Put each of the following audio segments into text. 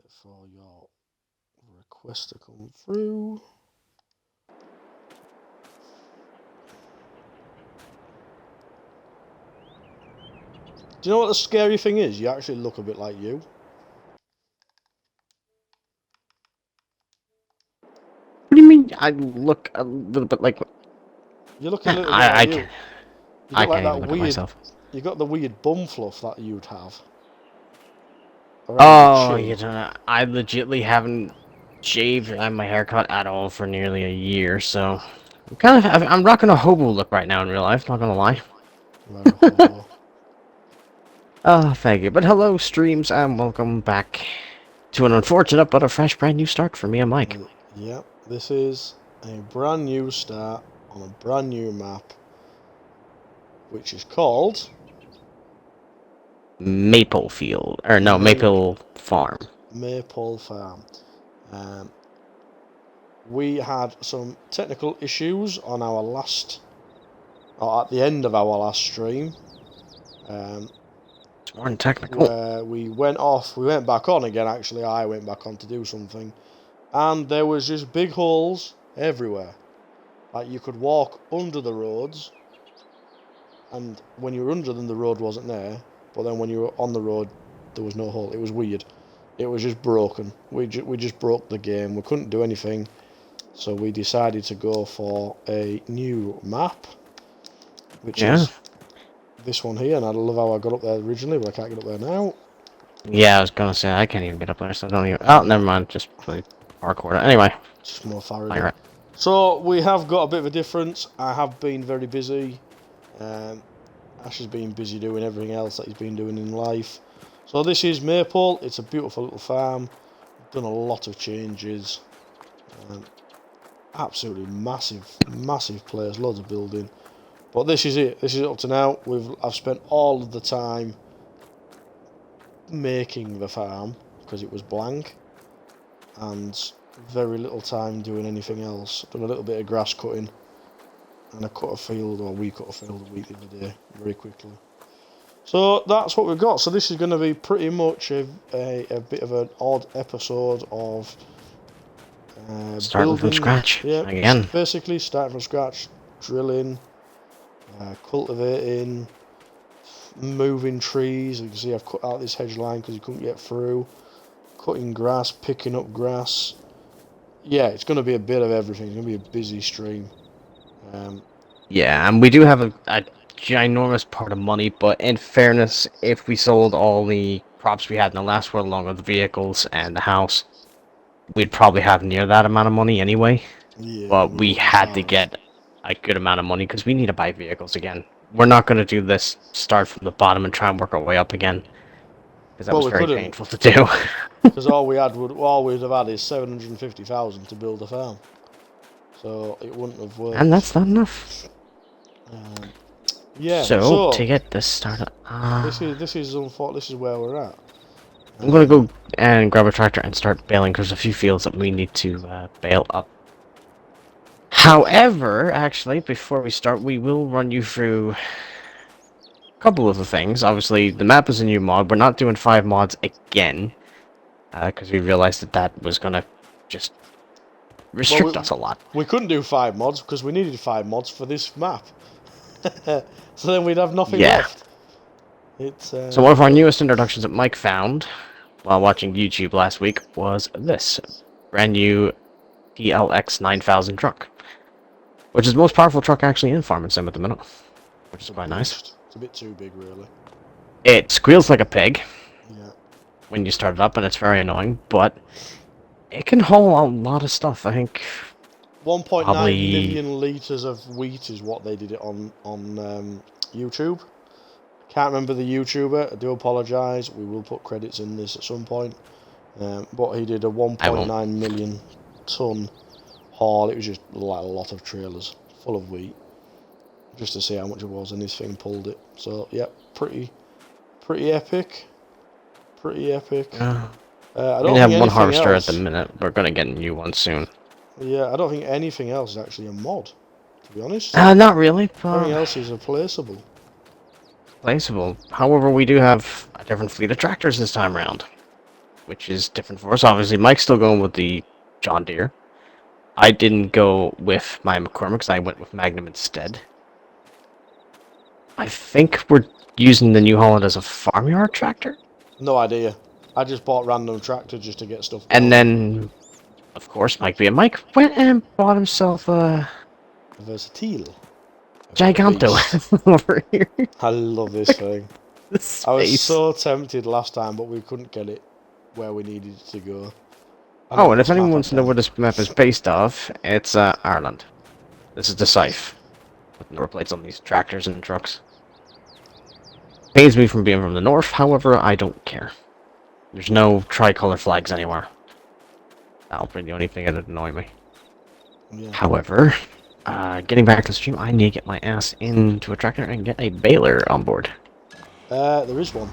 for your request to come through. Do you know what the scary thing is? You actually look a bit like you. What do you mean? I look a little bit like. You look a little bit like you. You I got like can't even that look at weird. myself. You got the weird bum fluff that you'd have around your Oh, chin. you don't know. I legitly haven't shaved or had my hair cut at all for nearly a year, so I'm rocking a hobo look right now in real life. Not gonna lie. Right, a hobo. Oh, thank you. But hello, streams, and welcome back to an unfortunate but a fresh, brand new start for me and Mike. Yep, this is a brand new start on a brand new map, which is called Maple Field, or no, Maple Farm. Maypole Farm. We had some technical issues on our last, or at the end of our last stream. It's more technical. Where we went back on again. Actually, I went back on to do something, and there was just big holes everywhere. Like you could walk under the roads, and when you were under them, the road wasn't there. But then when you were on the road, there was no hole. It was weird. It was just broken. We just broke the game. We couldn't do anything, so we decided to go for a new map, which is this one here. And I love how I got up there originally, but I can't get up there now. Yeah, I was gonna say I can't even get up there, so I don't even. Oh, never mind. Just play parkour. Anyway, just more Faraday. Right. So we have got a bit of a difference. I have been very busy. Ash has been busy doing everything else that he's been doing in life. So this is Maypole. It's a beautiful little farm. Done a lot of changes. Absolutely massive place. Loads of building. But this is it. This is it up to now. I've spent all of the time making the farm because it was blank, and very little time doing anything else. Done a little bit of grass cutting, and I cut a field, or we cut a field a week the other day, very quickly. So that's what we've got. So this is going to be pretty much a bit of an odd episode of starting building from scratch. Yeah, Again. basically starting from scratch, drilling, cultivating, moving trees. You can see I've cut out this hedge line because you couldn't get through. Cutting grass, picking up grass. Yeah, it's going to be a bit of everything. It's going to be a busy stream. Yeah, and we do have a ginormous part of money, but in fairness, if we sold all the props we had in the last world, along with the vehicles and the house, we'd probably have near that amount of money anyway. Yeah, but we had to get a good amount of money because we need to buy vehicles again. We're not going to do this start from the bottom and try and work our way up again, because that was very painful to do. Because all we'd have had is 750,000 to build a farm, so it wouldn't have worked. And that's not enough. Yeah. So to get this started, this is where we're at. I'm gonna go and grab a tractor and start baling because there's a few fields that we need to bale up. However, actually, before we start, we will run you through a couple of the things. Obviously, the map is a new mod. We're not doing 5 mods again, because we realized that was gonna just restrict us a lot. We couldn't do 5 mods because we needed 5 mods for this map. So then we'd have nothing left. So one of our newest introductions that Mike found while watching YouTube last week was this brand new PLX 9000 truck, which is the most powerful truck actually in Farming Sim at the minute, which is quite nice. It's a bit too big, really. It squeals like a pig. Yeah. When you start it up, and it's very annoying, but it can haul a lot of stuff. I think 1.9 million litres of wheat is what they did it on YouTube. Can't remember the YouTuber. I do apologise. We will put credits in this at some point. But he did a 1.9 million tonne haul. It was just like a lot of trailers full of wheat, just to see how much it was, and this thing pulled it. So yeah, pretty epic. Pretty epic. I don't have one harvester at the minute. We're gonna get a new one soon. Yeah, I don't think anything else is actually a mod, to be honest. Not really. Everything else is replaceable. However, we do have a different fleet of tractors this time around. which is different for us. Obviously, Mike's still going with the John Deere. I didn't go with my McCormick's. I went with Magnum instead. I think we're using the New Holland as a farmyard tractor. No idea. I just bought random tractor just to get stuff going. And then, of course, Mike being Mike went and bought himself a Versatile. Giganto over here. I love this thing. This I was space. so tempted last time, but we couldn't get it where we needed it to go. Oh, and if anyone wants to know where this map is based off, it's Ireland. This is the Scythe. With number plates on these tractors and trucks. Pains me from being from the north, however, I don't care. There's no tricolour flags anywhere. That'll be the only thing that'd annoy me. Yeah. However, getting back to the stream, I need to get my ass into a tractor and get a baler on board. There is one.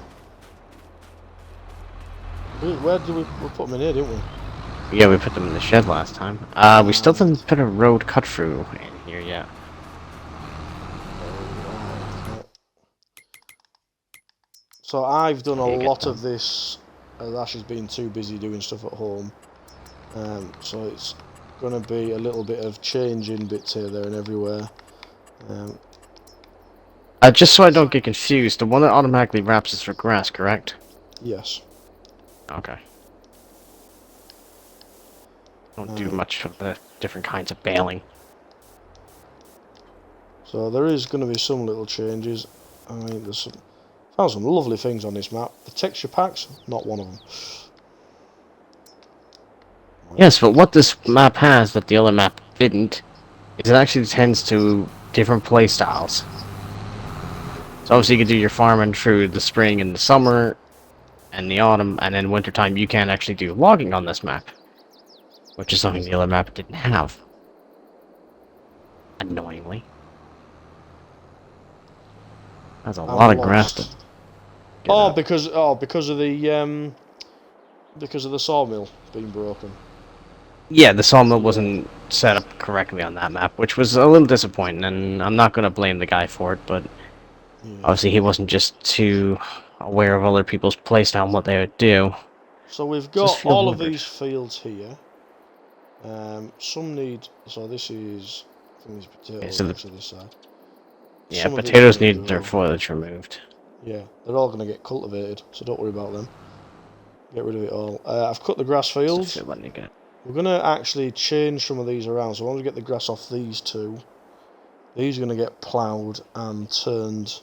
Where did we put them in here, didn't we? Yeah, we put them in the shed last time. We still didn't put a road cut through in here yet. So I've done a lot of this as Ash has been too busy doing stuff at home. So it's going to be a little bit of changing bits here, there and everywhere. Just so I don't get confused, the one that automatically wraps is for grass, correct? Yes. Okay. Don't do much of the different kinds of baling. So there is going to be some little changes. I mean, found some lovely things on this map. The texture packs, not one of them. Yes, but what this map has that the other map didn't is it actually tends to different play styles. So obviously you can do your farming through the spring and the summer and the autumn, and then wintertime you can actually do logging on this map, which is something the other map didn't have. Annoyingly. That's a lot of grass to get up. because of the sawmill being broken. Yeah, the sawmill wasn't set up correctly on that map, which was a little disappointing, and I'm not going to blame the guy for it, but obviously he wasn't just too aware of other people's playstyle and what they would do. So we've got all of these fields here. Some need... So this is... I think these potatoes to this side. Yeah, potatoes need their foliage removed. Yeah, they're all going to get cultivated, so don't worry about them. Get rid of it all. I've cut the grass fields. We're going to actually change some of these around. So once we get the grass off these two, these are going to get ploughed and turned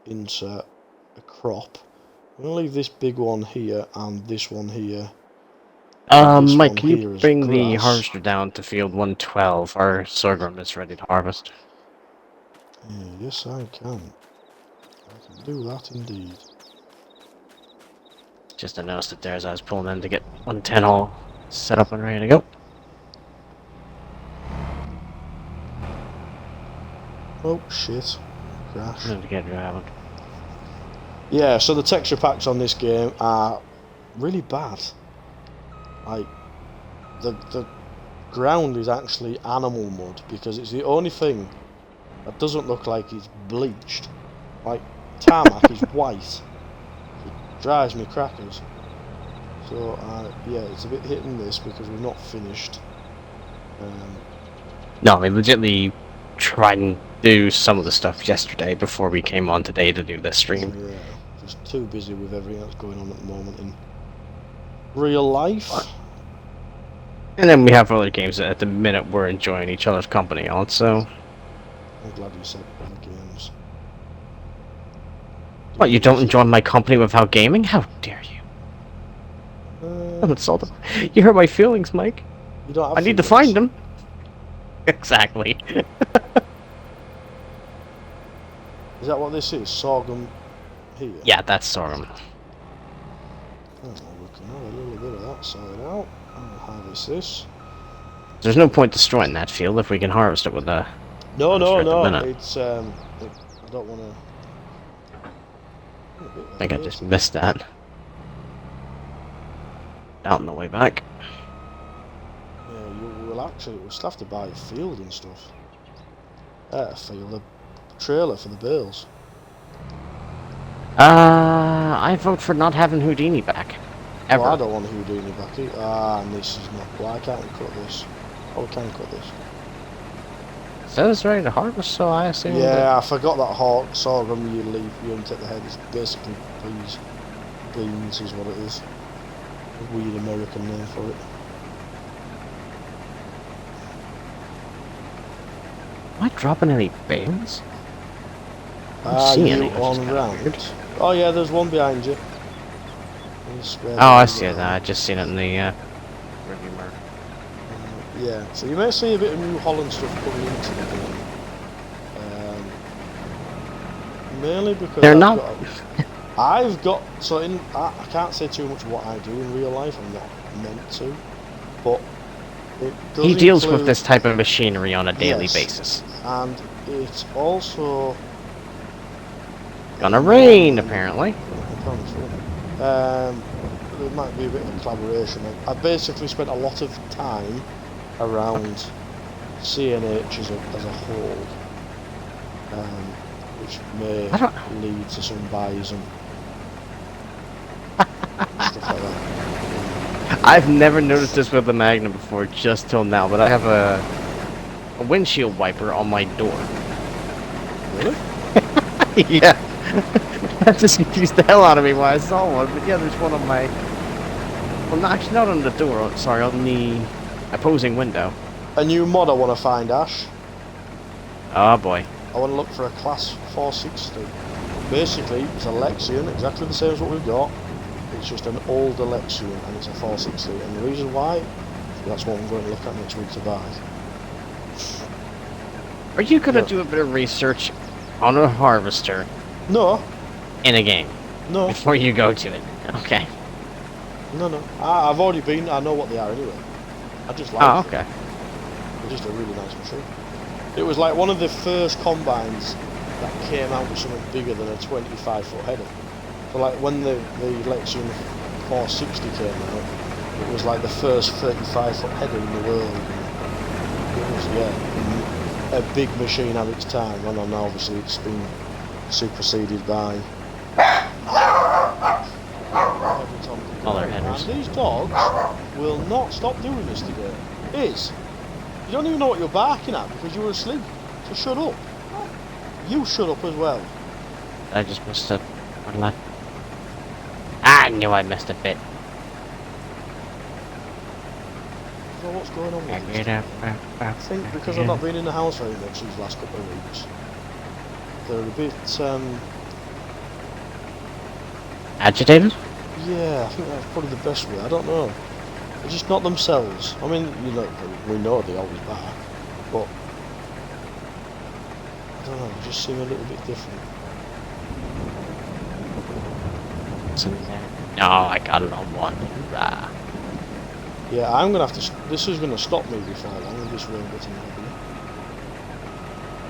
into a crop. I'm going to leave this big one here and this one here. Mike, can you bring the harvester down to field 112? Our sorghum is ready to harvest. Yes, I can. I can do that indeed. Just announced it there as I was pulling in to get 110 all set up and ready to go. Oh shit! Crash. Yeah, so the texture packs on this game are really bad. Like the ground is actually animal mud because it's the only thing that doesn't look like it's bleached. Like tarmac is white. It drives me crackers. So yeah, it's a bit hit and miss because we're not finished. No, we legitimately tried and do some of the stuff yesterday before we came on today to do this stream. Yeah, just too busy with everything that's going on at the moment in real life. And then we have other games that at the minute we're enjoying each other's company on, so... I'm glad you said other games. What, you don't enjoy my company without gaming? How dare you? I'm insulted. You hurt my feelings, Mike. You don't have I need to find them. Exactly. Is that what this is? Sorghum here? Yeah, that's sorghum. Oh, we can have a little bit of that sorted out. I'll harvest this. There's no point destroying that field if we can harvest it with a... No. It's I don't want to. I think I just missed that. Out on the way back. Yeah, we'll still have to buy a field and stuff. A trailer for the bales. I vote for not having Houdini back. Well, I Ever. don't want Houdini back. And this is not. Why can't we cut this? Oh, we can cut this. It says ready to harvest, so I assume. Yeah, I forgot that hawk sorghum you leave, you don't take the head. It's basically peas. Beans is what it is. A weird American name for it. Am I dropping any bales? Are see you any, which is on kinda round? weird. Oh yeah, there's one behind you. Oh, I see it now. I just seen it in the review mark. Yeah, so you may see a bit of New Holland stuff coming into the game. Mainly because They're not. I've got so in. I can't say too much of what I do in real life. I'm not meant to, but it does He deals with include- this type of machinery on a daily Yes. basis. and it's also Gonna rain, apparently. There might be a bit of collaboration. I basically spent a lot of time around CNH as a whole, which may lead to some buys and stuff like that. I've never noticed this with the Magnum before, just till now, but I have a windshield wiper on my door. Really? Yeah. That just confused the hell out of me when I saw one, but yeah, there's one on my... Well, actually not on the door, sorry, on the opposing window. A new mod I want to find, Ash. Oh boy. I want to look for a class 460. Basically, it's a Lexion, exactly the same as what we've got. It's just an older Lexion, and it's a 460. And the reason why, that's what I'm going to look at next week to buy. Are you gonna do a bit of research on a harvester No. in a game No. before you go to it? Okay. No. I've already been. I know what they are anyway. I just like Oh, them. okay. They're just a really nice machine. It was like one of the first combines that came out with something bigger than a 25-foot header. So like when the Lexion 460 came out, it was like the first 35-foot header in the world. It was, yeah, a big machine at its time, and now obviously it's been superseded by Other headers. And these dogs will not stop doing this today. You don't even know what you're barking at because you were asleep. So shut up. You shut up as well. I just missed it. I knew I missed a bit. So what's going on with this? I think because I've not been in the house very much these last couple of weeks, they're a bit, agitated? yeah, I think that's probably the best way. I don't know. They're just not themselves. I mean, you know, we know they always are, but I don't know, they just seem a little bit different. No, I got it on one. Hoorah. Yeah, I'm gonna have to. This is gonna stop me before long. This rain getting heavy.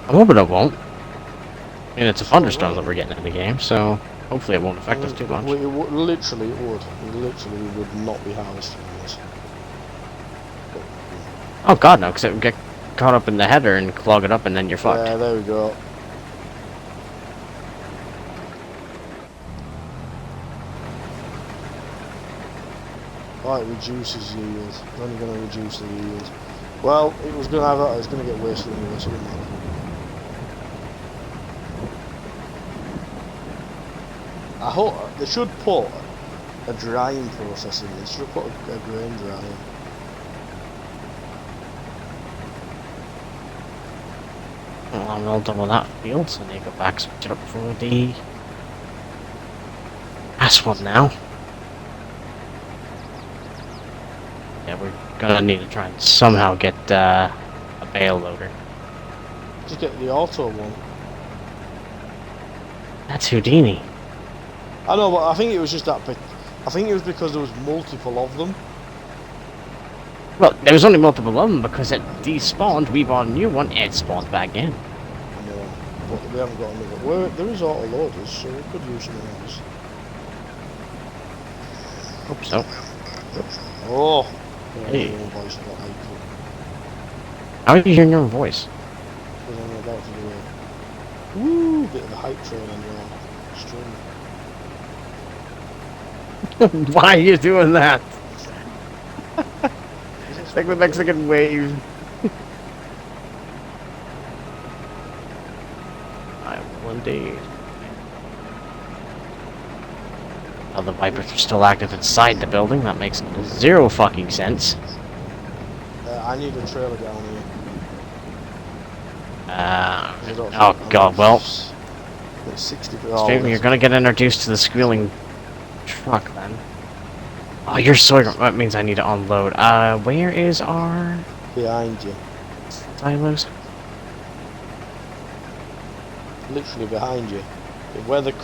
I'm hoping it won't. I mean, it's a thunderstorm that we're getting in the game, so hopefully it won't affect us too much. Literally, it would. We would not be harvesting this. But, Oh god, no, because it would get caught up in the header and clog it up, and then you're fucked. yeah, there we go. Oh, it reduces yield. It's only going to reduce the yield. Well, it was going to have. It's going to get wasted anyway, so it doesn't matter. I hope they should put a drying process in. They should put a grain dryer. Well, I'm all done with that field, so I need to go back switch it up for the last one now. Yeah, we're gonna need to try and somehow get a bale loader. Just get the auto one. That's Houdini. I know, but I think it was just that. I think it was because there was multiple of them. Well, there was only multiple of them because it despawned, we bought a new one, and it spawned back in. I know, but we haven't got another. There is auto loaders, so we could use something else. Hope so. Oh! Hey. Voice about April, How are you hearing your own voice? because I'm about to do a bit of a hype train on your stream. Why are you doing that? Is It's this like the what Mexican wave. I will indeed. Now the Vipers are still active inside the building. That makes zero fucking sense. I need a trailer down here. Uh, 'Cause I don't oh think god, well, I'm at 60. Oh, Stream, you're gonna get introduced to the squealing truck then. Oh, you're so. That means I need to unload. Where is our behind you. silos? Literally behind you. Where that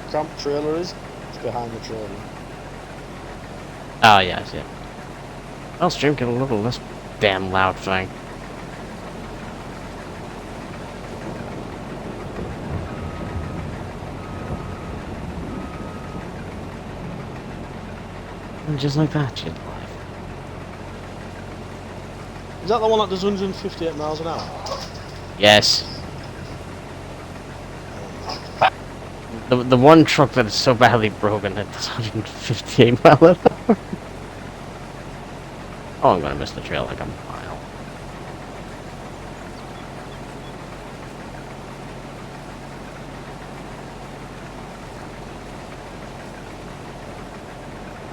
cramped trailer is, it's behind the trailer. Oh, yeah, I see it. Well, Stream, get a little less damn loud thing. And just like that, she's alive. Is that the one that does 158 miles an hour? Yes. The one truck that is so badly broken that does 158 miles an hour. Oh, I'm gonna miss the trail like a mile.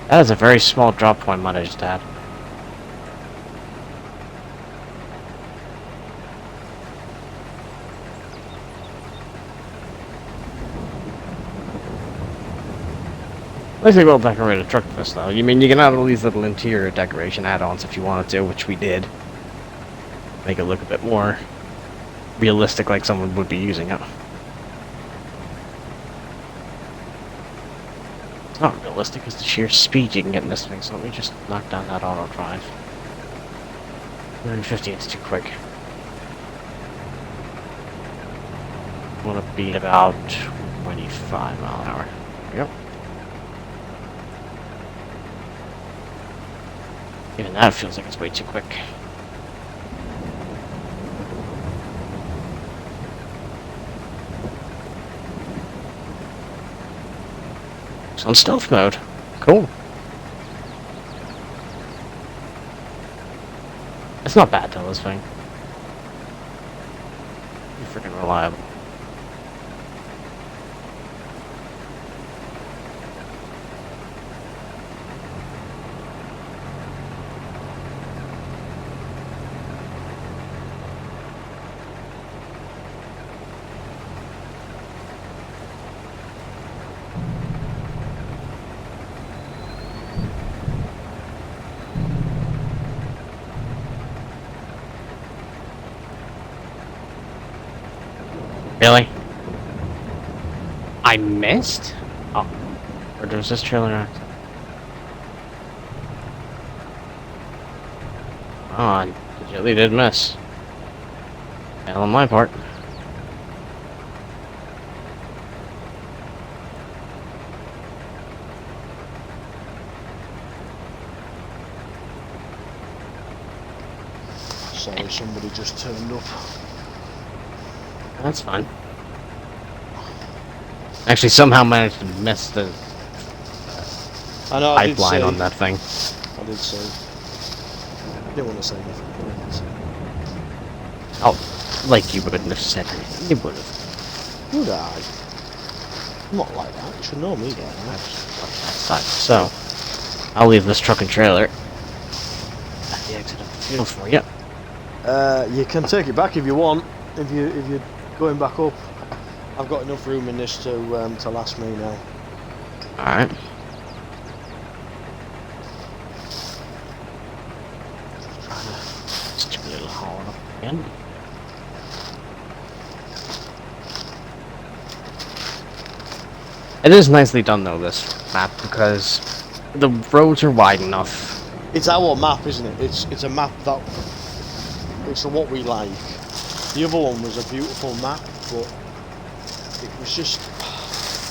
That is a very small drop point might I just had. At least they will decorate a truck with this though. You mean you can add all these little interior decoration add-ons if you wanted to, which we did. Make it look a bit more realistic like someone would be using it. It's not realistic, it's the sheer speed you can get in this thing, so let me just knock down that auto drive. 150, it's too quick. I want to be about 25 mile an hour. There we go. Even that feels like it's way too quick. It's on stealth mode. Cool. It's not bad though, this thing. You're freaking reliable. Really? I missed? Oh. Or does this trailer not? Oh, I really did miss. Hell on my part. Sorry, somebody just turned up. That's fine. Actually, somehow managed to miss the I know, pipeline on that thing. I did say. I didn't want to say anything. But I did say. Oh, like you wouldn't have said anything. You would have. Would I? I'm not like that. You should know me by now. Outside. So, I'll leave this truck and trailer at the exit of the field for you. You can take it back if you want. If you're going back up, I've got enough room in this to last me now. All right. Just a little haul up again. It is nicely done though, this map, because the roads are wide enough. It's our map, isn't it? It's a map that it's what we like. The other one was a beautiful map, but it was just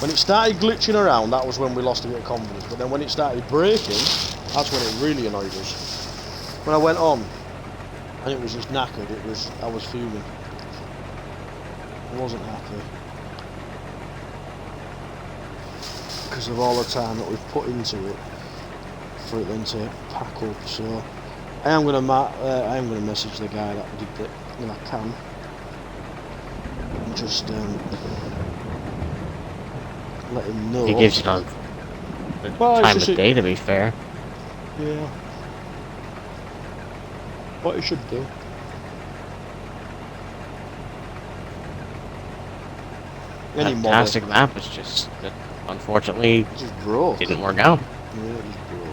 when it started glitching around. That was when we lost a bit of confidence. But then when it started breaking, that's when it really annoyed us. When I went on and it was just knackered, I was fuming. I wasn't happy. because of all the time that we've put into it for it then to pack up. So I am gonna message the guy that did it when I can, and just let him know. He gives you the time of day, to be fair. Yeah. What he should do. Fantastic map is just that, unfortunately, it just broke. Didn't work out. Yeah, it just broke.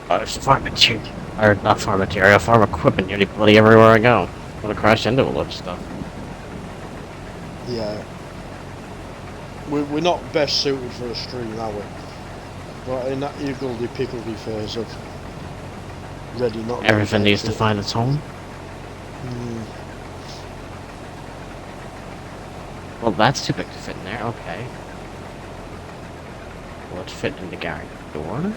There's farm material, or not farm material, farm equipment nearly bloody everywhere I go. I'm gonna crash into a lot of stuff. Yeah. We're not best suited for a stream, are we? But in that higgledy-piggledy phase of ready, not everything needs to find its home. Well, that's too big to fit in there, okay. Will it fit in the garage door?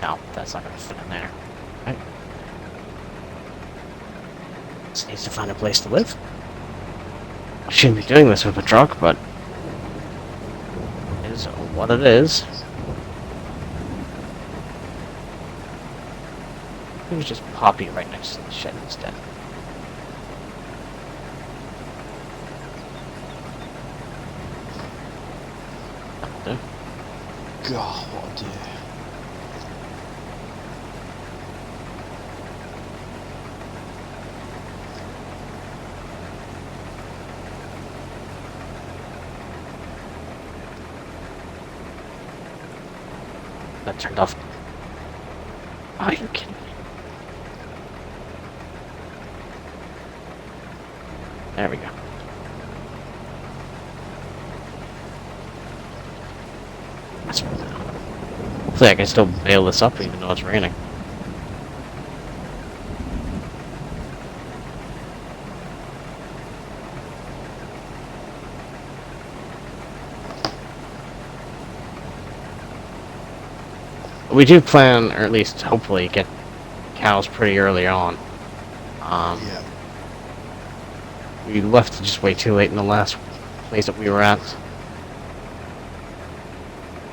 No, that's not gonna fit in there. Right. Just needs to find a place to live. I shouldn't be doing this with a truck, but it is what it is. Maybe just pop you right next to the shed instead. That'll do. God, what a day. That turned off. Are you kidding me? There we go. That's right now. Hopefully I can still bail this up even though it's raining. We do plan, or at least hopefully, get cows pretty early on. Yeah. We left just way too late in the last place that we were at.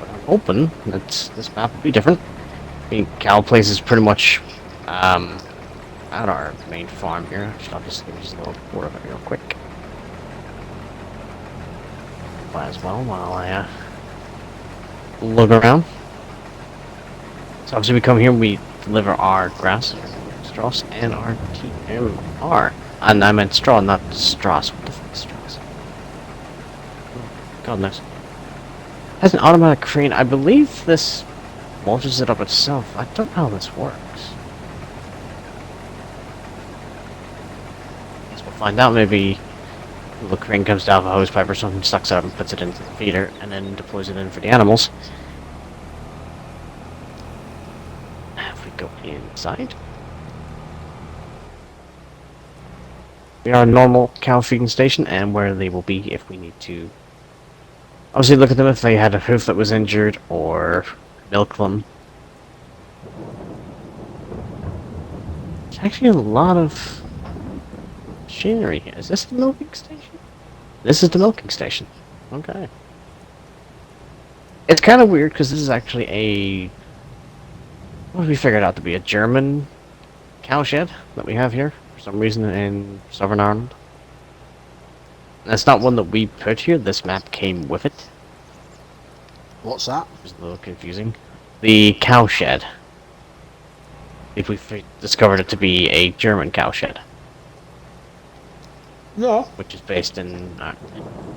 But I'm hoping that this map will be different. I mean, cow place is pretty much at our main farm here. I'll just give you just a little tour of it real quick. Might as well while I look around. So obviously we come here, we deliver our grass, straws, and our TMR. And I meant straw, not straws. What the fuck is straws? God knows. Has an automatic crane. I believe this mulches it up itself. I don't know how this works. Guess we'll find out. Maybe the crane comes down with a hose pipe or something, sucks it up and puts it into the feeder, and then deploys it in for the animals. If we go inside, we are a normal cow feeding station, and where they will be if we need to. Obviously, look at them if they had a hoof that was injured, or milk them. There's actually a lot of machinery here. Is this the milking station? This is the milking station. Okay. It's kind of weird because this is actually a. What we figured out to be a German cow shed that we have here for some reason in Southern Ireland. That's not one that we put here. This map came with it. What's that? It's a little confusing. The cow shed. If we discovered it to be a German cow shed. No. Which is based in...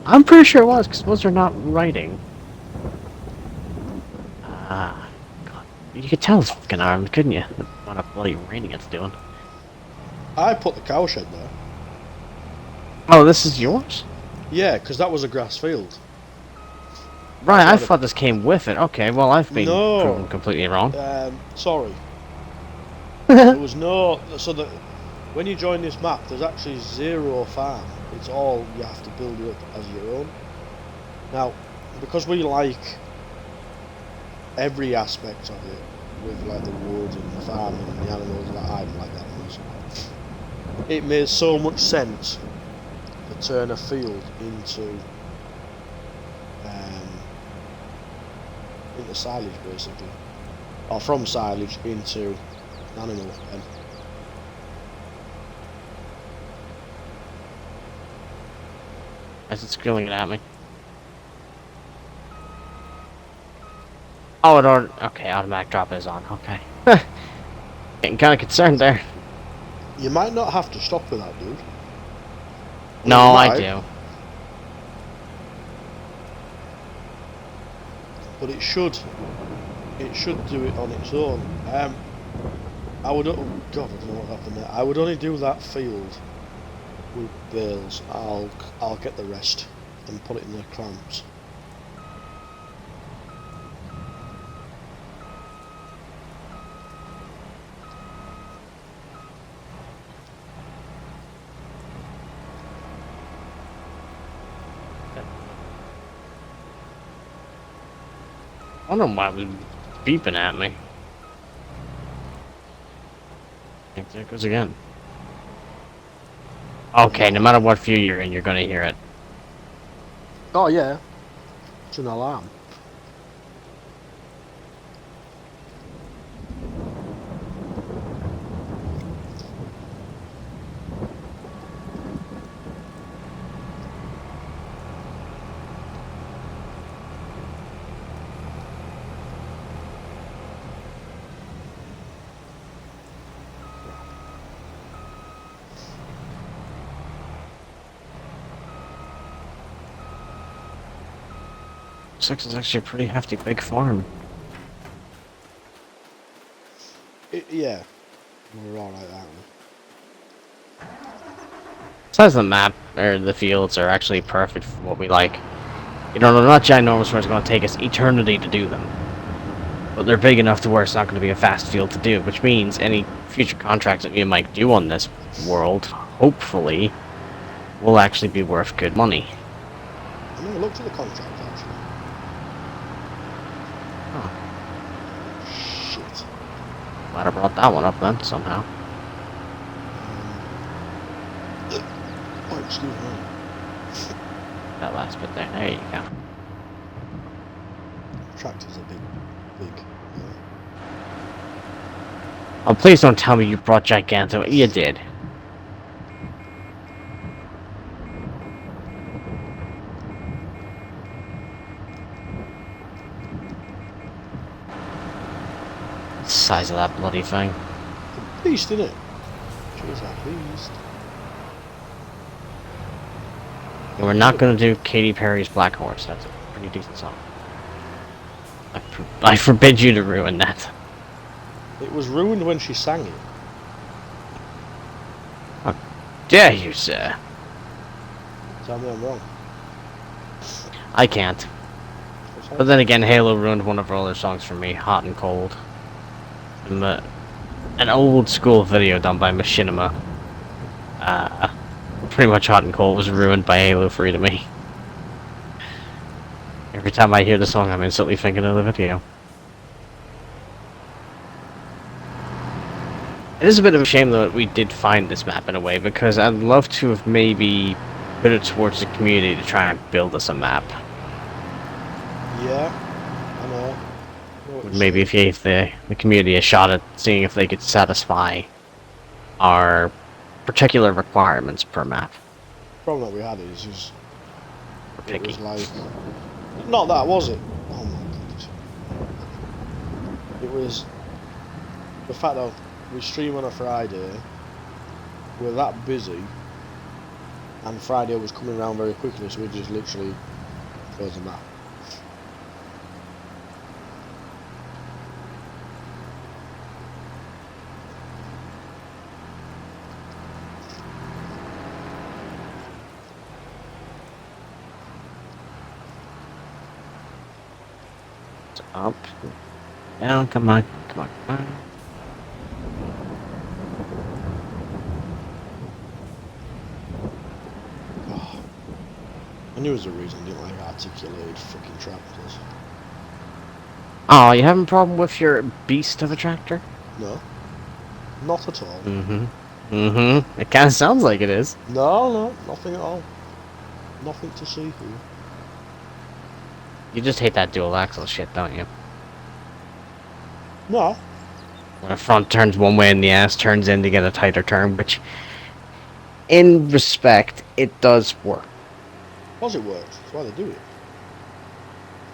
I'm pretty sure it was, because those are not writing. God. You could tell it's fucking Ireland, couldn't you? The amount of bloody raining it's doing. I put the cow shed there. Oh, this is yours? Yeah, because that was a grass field. Right, I thought this came with it. Okay, well, I've been proven completely wrong. Sorry. There was no... So when you join this map, there's actually 0 farm. It's all you have to build it up as your own. Now, because we like every aspect of it, with like the wood and the farming and the animals, that I don't like that much. It made so much sense to turn a field into silage, basically, or from silage into an animal pen. As it's screaming at me. Oh, okay, automatic drop is on. Okay. Getting kind of concerned there. You might not have to stop with that, dude. No, I do. But it should do it on its own. I would. Oh God, I don't know what happened there. I would only do that field with bales. I'll get the rest and put it in the clamps. I don't know why it was beeping at me. There it goes again. Okay, no matter what view you're in, you're gonna hear it. Oh yeah, it's an alarm. Looks like it's actually a pretty hefty big farm. Yeah, we're all right, aren't we? Besides the map, or the fields, are actually perfect for what we like. You know, they're not ginormous where it's going to take us eternity to do them. But they're big enough to where it's not going to be a fast field to do, which means any future contracts that we might do on this world, hopefully, will actually be worth good money. I'm going to look at the contract, actually. Oh. Shit. Glad I brought that one up then, somehow. Oh, excuse me. That last bit there. There you go. Tractor's a big. Oh, please don't tell me you brought Giganto. You did. The size of that bloody thing. Beast, isn't it? Jeez, that beast. And we're not going to do Katy Perry's Black Horse. That's a pretty decent song. I forbid you to ruin that. It was ruined when she sang it. How dare you, sir? Tell me I'm wrong. I can't. But then again, Halo ruined one of her other songs for me, Hot and Cold. And an old school video done by Machinima. Pretty much Hot and Cold was ruined by Halo 3 to me. Every time I hear the song, I'm instantly thinking of the video. It is a bit of a shame though that we did find this map in a way, because I'd love to have maybe put it towards the community to try and build us a map. Yeah, I know. Maybe if you gave the community a shot at seeing if they could satisfy our particular requirements per map. The problem that we had is We're picky. it was like, not that, was it? Oh my god. It was the fact that we stream on a Friday, we're that busy, and Friday was coming around very quickly, so we just literally closed the map. Up, down, come on, come on, come on. knew there was a reason I didn't like articulated fucking tractors. Oh, you having a problem with your beast of a tractor? No. Not at all. It kind of sounds like it is. No, nothing at all. Nothing to see here. You just hate that dual axle shit, don't you? No. When the front turns one way and the ass turns in to get a tighter turn, which, in respect, it does work. Of course it works. That's why they do it.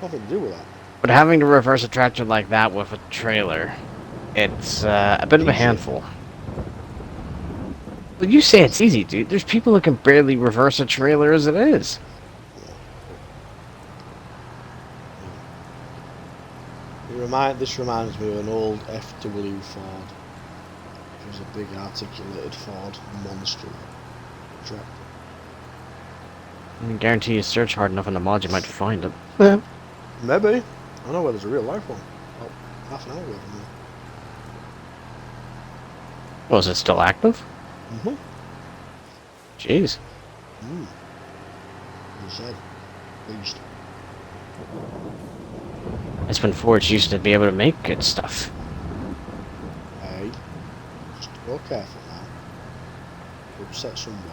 Nothing to do with that. But having to reverse a tractor like that with a trailer, it's a bit of a handful. But you say it's easy, dude. There's people who can barely reverse a trailer as it is. This reminds me of an old FW Ford. It was a big articulated Ford monster tractor. I guarantee you search hard enough in the mod, you might find it. Maybe. I know where there's a real life one. About half an hour away from Well, is it still active? there. Jeez. He said. Pleased. It's been forged used to be able to make good stuff. Hey. Just go careful now. You'll upset somebody.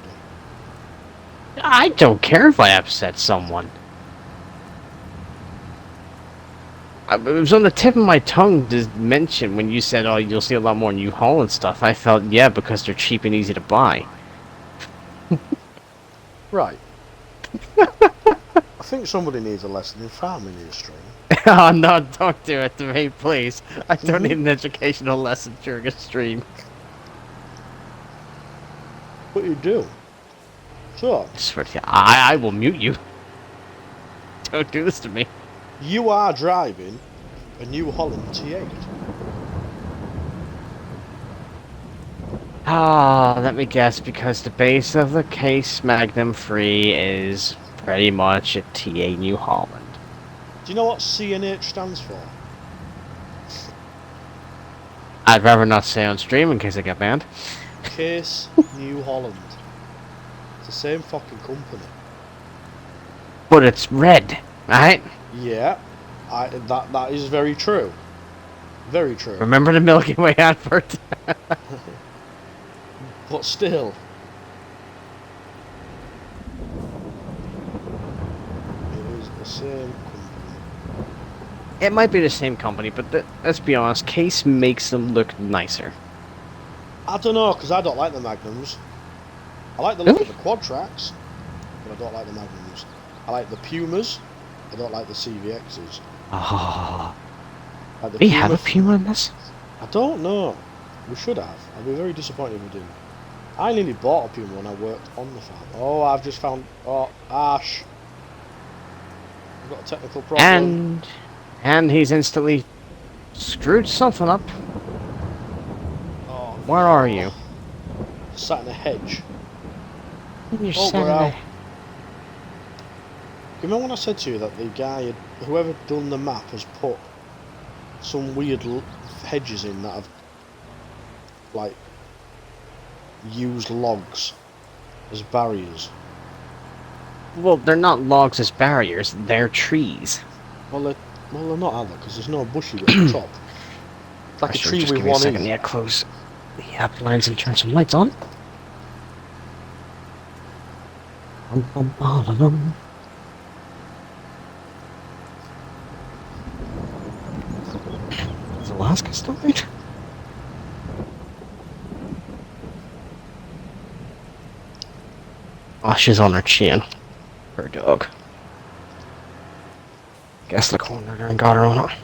I don't care if I upset someone. It was on the tip of my tongue to mention when you said, oh, you'll see a lot more New Holland stuff. I felt, yeah, because they're cheap and easy to buy. Right. I think somebody needs a lesson in farming industry. Oh, no, don't do it to me, please. I don't need an educational lesson during a stream. What you do? So, I swear to you, I will mute you. Don't do this to me. you are driving a New Holland T8. Ah, let me guess, because the base of the Case Magnum Free is pretty much a TA New Holland. Do you know what CNH stands for? I'd rather not say on stream in case I get banned. Case New Holland. It's the same fucking company. But it's red, right? Yeah, that is very true. Very true. Remember the Milky Way advert? But still. It is the same company. It might be the same company, but let's be honest, Case makes them look nicer. I don't know, because I don't like the Magnums. I like the look of the quad tracks, but I don't like the Magnums. I like the Pumas. I don't like the CVXs. Oh. Like the We have a Puma in this? I don't know. We should have. I'd be very disappointed if we didn't. I nearly bought a Puma when I worked on the farm. Oh, I've just found... Oh, Ash. I've got a technical problem. And he's instantly screwed something up. Oh, Where are you? Sat in a hedge. You're Oh, sitting we're out. there. You remember when I said to you that the guy, whoever done the map, has put some weird hedges in that have, like, used logs as barriers? Well, they're not logs as barriers, they're trees. Well, they're not, are they? Because there's no bushy at the top. It's like a tree just with give me a one second. ear. Yeah, close the app lines and turn some lights on. Is Alaska still right? Oh, she's on her chin. Her dog. Guess the corner there and got her on it.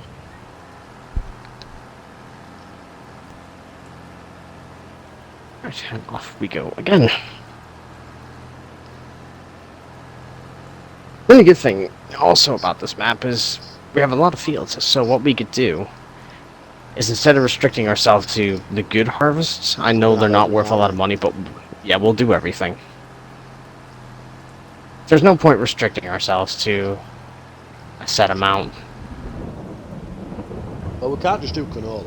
Right, and off we go again. The only good thing also about this map is we have a lot of fields, so what we could do is instead of restricting ourselves to the good harvests, I know they're not worth a lot of money, but yeah, we'll do everything. There's no point restricting ourselves to a set amount. Well, we can't just do canola.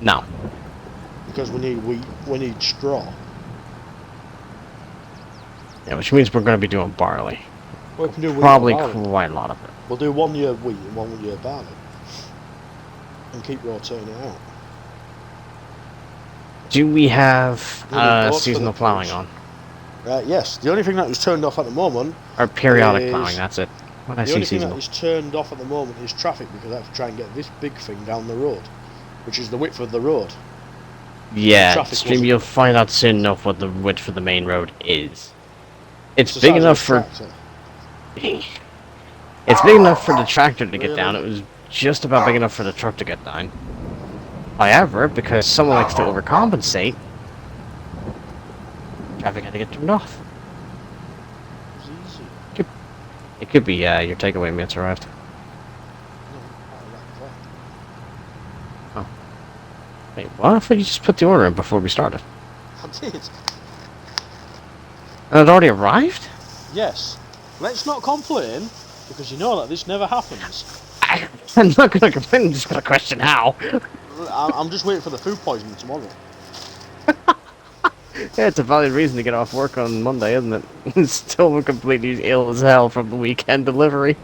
No. Because we need wheat, we need straw. Yeah, which means we're going to be doing barley. Well, we can do wheat or Probably barley. quite a lot of it. We'll do 1 year wheat and 1 year barley. And keep rotating it out. Do we have the seasonal plowing pulse. on? Yes, the only thing that is turned off at the moment... Or periodic plowing, that's it. When I The see only thing seasonal. that is turned off at the moment is traffic, because I have to try and get this big thing down the road, which is the width of the road. Yeah, stream, you'll find out soon enough what the width for the main road is. It's the big size enough of for... tractor. It's big enough for the tractor to get Really? down. It was just about big enough for the truck to get down. However, because someone likes to overcompensate, traffic had to get turned off. It was easy. It could be your takeaway mate's arrived. No, Wait, what if we just put the order in before we started? I did. And it already arrived? Yes. Let's not complain, because you know that this never happens. I'm not going to complain, I'm just going to question how. I'm just waiting for the food poisoning tomorrow. Yeah, it's a valid reason to get off work on Monday, isn't it? It's still completely ill as hell from the weekend delivery.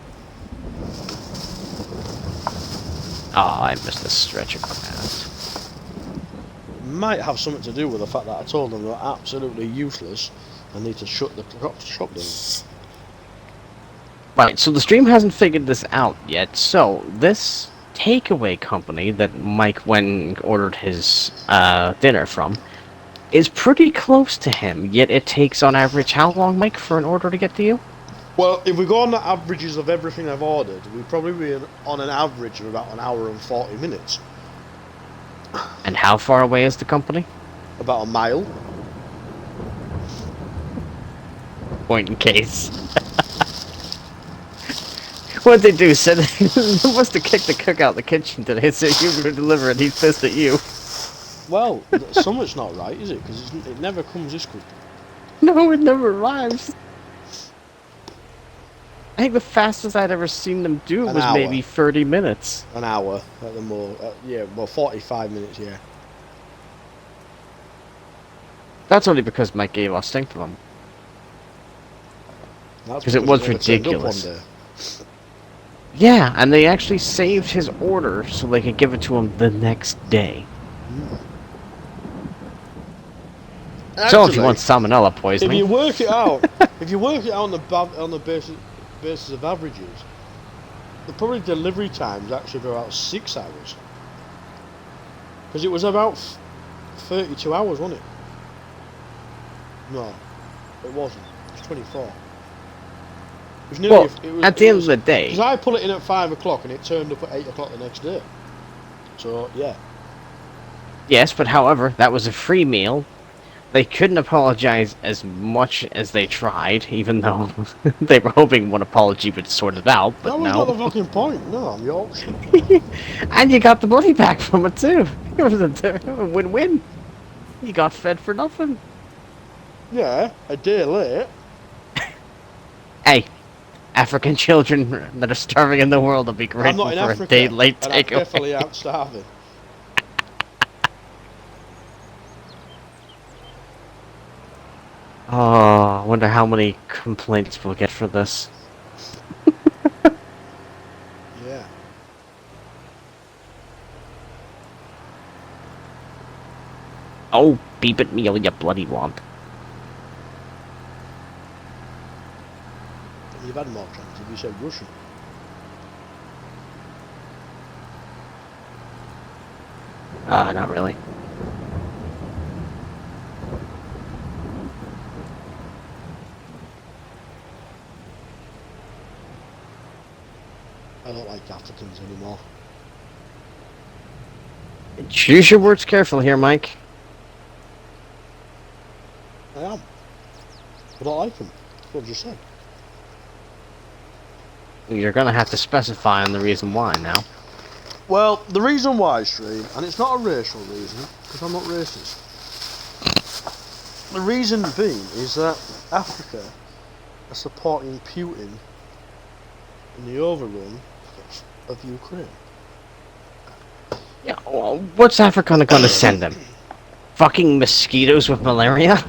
Oh, I missed the stretcher command. Might have something to do with the fact that I told them they're absolutely useless and need to shut the shop down. Right, so the stream hasn't figured this out yet. So, this takeaway company that Mike went and ordered his dinner from is pretty close to him, yet it takes on average how long, Mike, for an order to get to you? Well, if we go on the averages of everything I've ordered, we'd probably be on an average of about 1 hour and 40 minutes. And how far away is the company? About a mile. Point in case. What'd they do? Said they must have kicked the cook out of the kitchen today, so you were going to deliver it, he's pissed at you. Well, something's not right, is it? Because it never comes this quick. No, it never arrives. I think the fastest I'd ever seen them do An was hour. maybe 30 minutes. An hour at the more. Yeah, well, 45 minutes, yeah. That's only because Mike gave us stink to them. Because it was ridiculous. Yeah, and they actually saved his order so they could give it to him the next day. Actually, So if you want salmonella poisoning, if you work it out, on the basis of averages, the probably delivery times actually were about 6 hours. Because it was about 32 hours, wasn't it? No, it wasn't. It was 24. It was nearly. well, at the end of the day, because I put it in at 5 o'clock and it turned up at 8 o'clock the next day. So yeah. yes, but however, that was a free meal. They couldn't apologize as much as they tried, even though they were hoping one apology would sort it out, but That was no. not the fucking point. No, I'm Yorkshire. And you got the money back from it too. It was a win-win. You got fed for nothing. Yeah, a day late. Hey, African children that are starving in the world will be I'm grateful not in for Africa, a day late and I definitely takeaway. am starving. Oh, I wonder how many complaints we'll get for this. Yeah. Oh, beep at me, all you bloody womp. You've had more chance if you said Russian. Not really. I don't like Africans anymore. Choose your words carefully here, Mike. I am. I don't like them. That's what I just said. You're gonna have to specify on the reason why now. Well, the reason why, Stream, and it's not a racial reason, because I'm not racist. The reason being is that Africa are supporting Putin in the overrun of Ukraine. Yeah, well, what's Africa gonna send them? Fucking mosquitoes with malaria?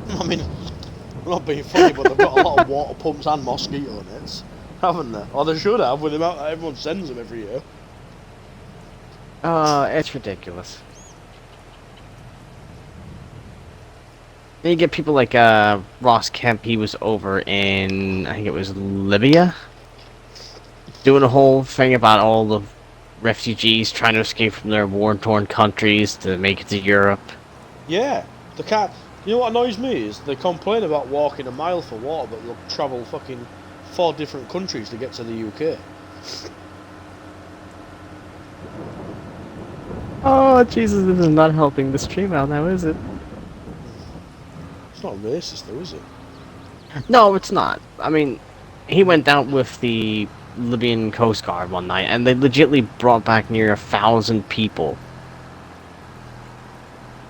I mean, not being funny, but they've got a lot of water pumps and mosquito nets, haven't they? Or they should have, with the amount that everyone sends them every year. It's ridiculous. Then you get people like Ross Kemp. He was over in, I think it was Libya, doing a whole thing about all the refugees trying to escape from their war-torn countries to make it to Europe. Yeah, they can't. You know what annoys me is they complain about walking a mile for water, but they'll travel fucking 4 different countries to get to the UK. Oh, Jesus, this is not helping the stream out now, is it? It's not racist though, is it? No, it's not. I mean, he went out with the Libyan Coast Guard one night, and they legitimately brought back near 1,000 people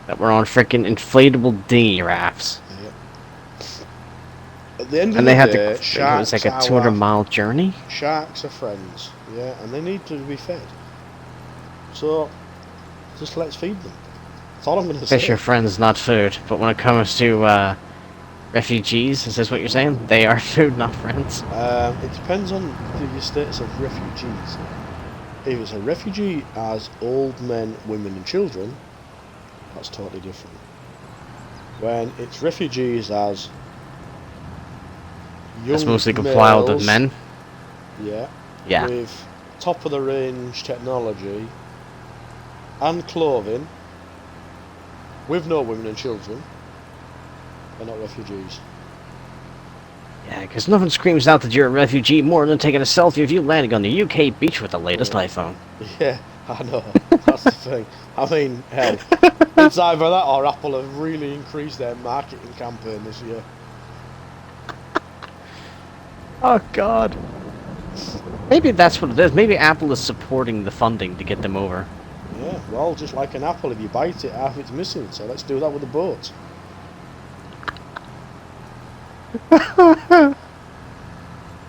that were on freaking inflatable dinghy rafts. Yeah. At the end of And the they had day, to. It was like a sharks 200-mile journey. Sharks are friends, yeah, and they need to be fed. So, just let's feed them. That's all I'm going to say. Fish are friends, not food. But when it comes to refugees, is this what you're saying? They are food, not friends. It depends on the status of refugees. If it's a refugee as old men, women and children, that's totally different. When it's refugees as young It's mostly compiled males, with men. yeah, Yeah. with top of the range technology and clothing, with no women and children, they're not refugees. Yeah, because nothing screams out that you're a refugee more than taking a selfie of you landing on the UK beach with the latest iPhone. Yeah, I know. That's the thing. I mean, hell, it's either that or Apple have really increased their marketing campaign this year. Oh, God. Maybe that's what it is. Maybe Apple is supporting the funding to get them over. Yeah, well, just like an apple, if you bite it, half it's missing. So let's do that with the boat.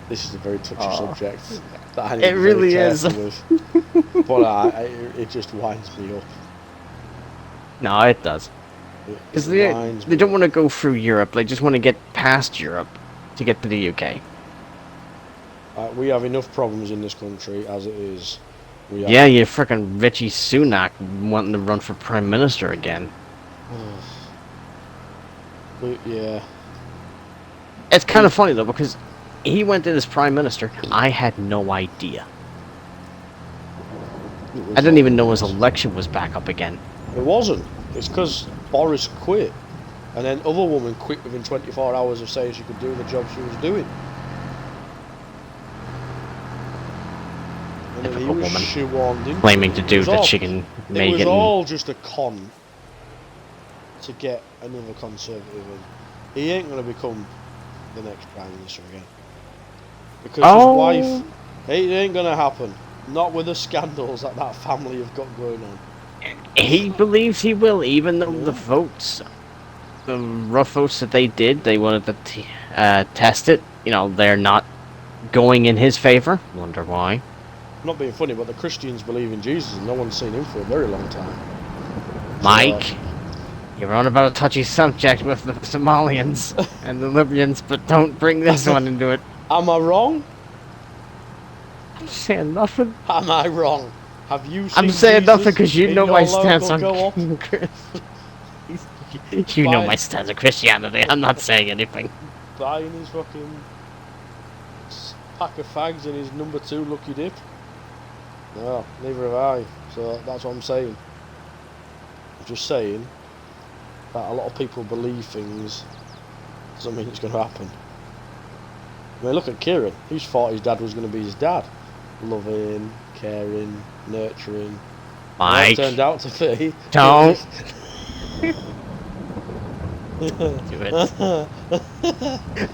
This is a very touchy subject. That I need It to be very really is. careful with. But it just winds me up. No, it does. Because they don't want to go through Europe. They just want to get past Europe to get to the UK. We have enough problems in this country as it is. Yeah, you frickin' Richie Sunak wanting to run for Prime Minister again. Yeah. It's kind of funny though, because he went in as Prime Minister. I had no idea. I didn't even know his election was back up again. It wasn't. It's because Boris quit. And then other woman quit within 24 hours of saying she could do the job she was doing. And then he was shoehorned in. Claiming to do that she can make it. It was all just a con to get another Conservative in. He ain't going to become the next Prime Minister again. Because his wife, it ain't going to happen. Not with the scandals that that family have got going on. He believes he will, even though the votes, the rough votes that they did, they wanted to test it. You know, they're not going in his favor. Wonder why. I'm not being funny, but the Christians believe in Jesus and no one's seen him for a very long time. Mike, you're on about a touchy subject with the Somalians and the Libyans, but don't bring this one into it. Am I wrong? I'm saying nothing. Am I wrong? Have you seen I'm saying Jesus nothing because you know my your stance local on co-op? You know my stance on Christianity. I'm not saying anything. Buying his fucking pack of fags and his number 2 Lucky Dip? No, neither have I. So that's what I'm saying. I'm just saying that a lot of people believe things doesn't mean it's going to happen. I mean, look at Kieran. He thought his dad was going to be his dad. Loving, caring, nurturing. Mike, it turned out to be. Don't. Do it.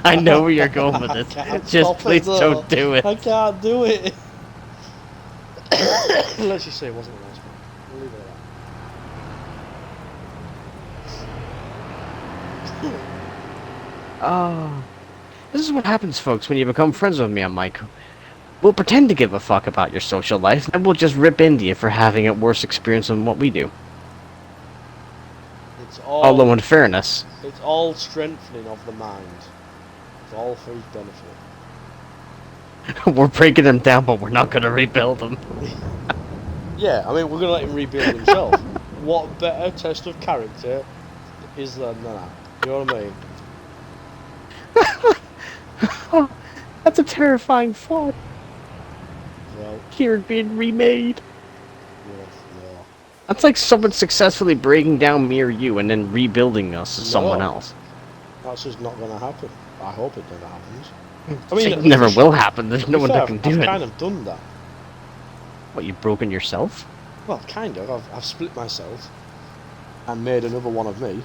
I know where you're going with this. Just please don't do it. I can't do it. Let's just say it wasn't a nice one. We'll leave it at that. Oh. This is what happens, folks, when you become friends with me on Mike. We'll pretend to give a fuck about your social life, and we'll just rip into you for having a worse experience than what we do. Although in fairness, it's all strengthening of the mind. It's all for his benefit. we're breaking them down, but we're not going to rebuild them. Yeah, I mean, we're gonna let him rebuild himself. What better test of character is than that? You know what I mean? That's a terrifying thought. Well, Here being remade. yeah. That's like someone successfully breaking down me or you and then rebuilding us as someone else. That's just not gonna happen. I hope it never happens. I It mean, never will happen. There's no one fair, that can do I've it. kind of done that. What, you've broken yourself? Well, kind of. I've split myself and made another one of me.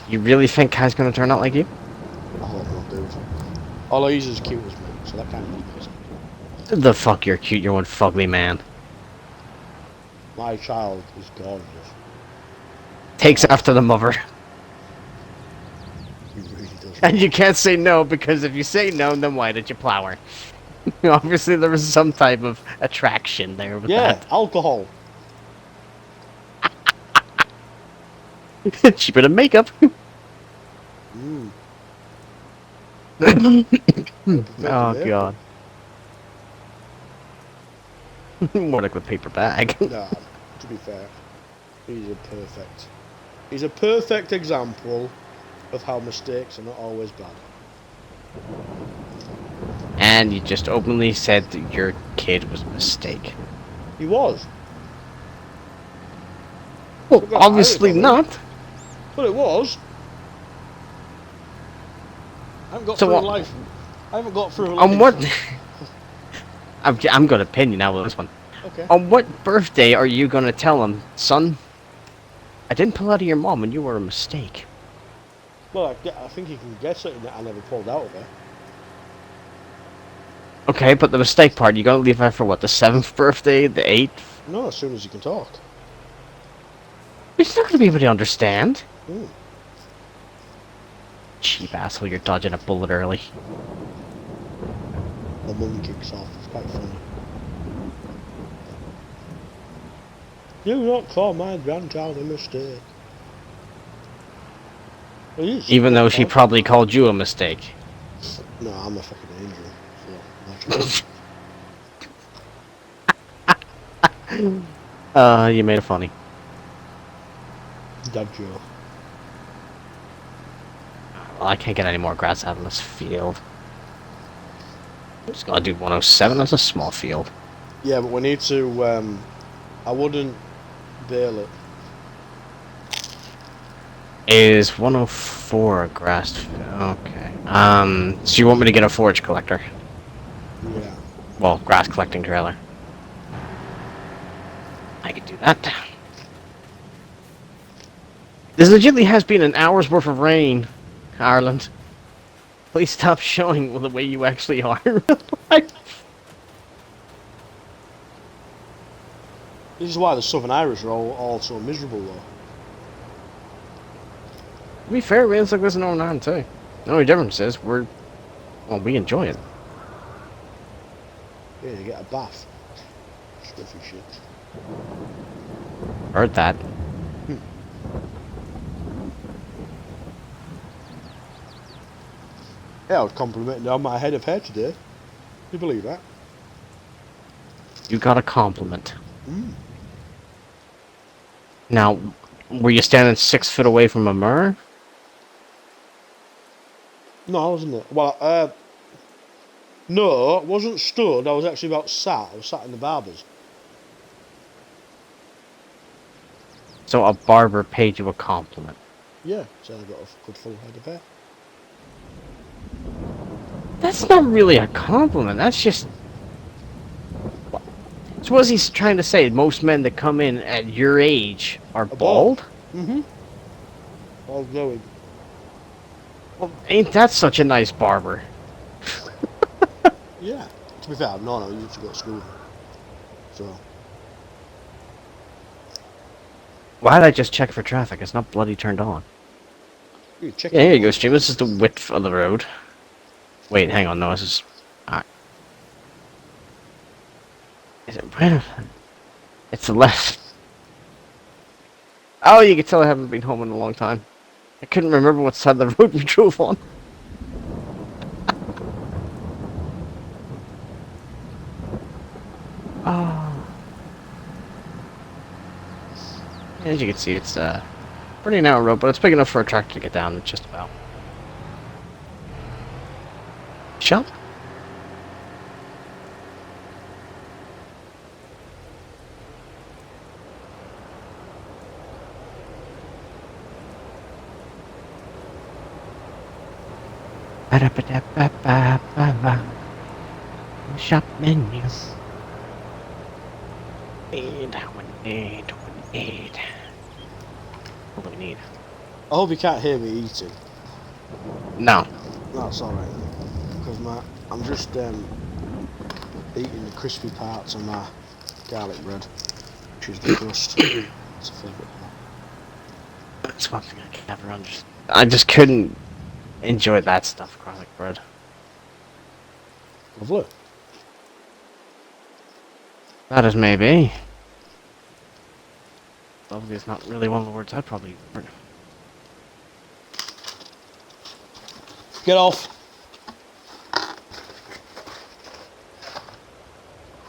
You really think Kai's gonna turn out like you? I hope not, dude. Although he's as cute as me, so that kind of makes me. The fuck, you're cute. You're one fugly man. My child is gorgeous. Takes after the mother. He really does. And you can't say no, because if you say no, then why did you plow her? Obviously there was some type of attraction there with that. Alcohol. Cheaper than makeup. Mm. Oh god. More like a paper bag. Nah, to be fair, he's a perfect example of how mistakes are not always bad. And you just openly said that your kid was a mistake. He was. Well, obviously not. But it was. I haven't got through life. I haven't got through life. On what? I'm gonna pin you now with this one. Okay. On what birthday are you gonna tell him, son? I didn't pull out of your mom and you were a mistake. Well, I think he can guess it that I never pulled out of her. Okay, but the mistake part, you gonna leave that for what, the 7th birthday, the 8th? No, as soon as you can talk. He's not gonna be able to understand. Mm. Cheap asshole, you're dodging a bullet early. The mum kicks off. It's quite funny. Do not call my grandchild a mistake. Even though she probably called you a mistake. No, I'm a fucking angel. So, You made it funny. Dad joke. Well, I can't get any more grass out of this field. I'm just gonna do 107, that's a small field. Yeah, but we need to, I wouldn't bale it. Is 104 a grass field? Okay. So you want me to get a forage collector? Yeah. Well, grass collecting trailer. I could do that. This legitimately has been an hour's worth of rain, Ireland. Please stop showing the way you actually are in real life. This is why the Southern Irish are all so miserable, though. To be fair, rain's like this in Northern Ireland too. The only difference is we enjoy it. Yeah, you get a bath. Stuffy shit. Heard that. Yeah, I was complimenting on my head of hair today. You believe that? You got a compliment. Mm. Now, were you standing 6 foot away from a mirror? No, I wasn't. Well, no, I wasn't stood. I was actually about sat. I was sat in the barber's. So a barber paid you a compliment. Yeah, so I got a good full head of hair. That's not really a compliment. That's just... So what is he trying to say? Most men that come in at your age are bald? Mm-hmm. All glowing. Well, ain't that such a nice barber? Yeah. To be fair, no, you used to go to school. So. Why did I just check for traffic? It's not bloody turned on. You check Yeah, here you go, stream. This is the width of the road. Wait, hang on. No, this is... Alright. Is it... It's the left. Oh, you can tell I haven't been home in a long time. I couldn't remember what side of the road we drove on. Oh. As you can see, it's a pretty narrow road, but it's big enough for a tractor to get down just about. Shut. Shop menu. Need. What do we need? I hope you can't hear me eating. No. That's alright. Because I'm just eating the crispy parts of my garlic bread, which is the crust. It's a favourite part. That's one thing I can never understand. I just couldn't enjoy that stuff, garlic bread. Lovely. That is maybe. Lovely is not really one of the words I'd probably use. Get off.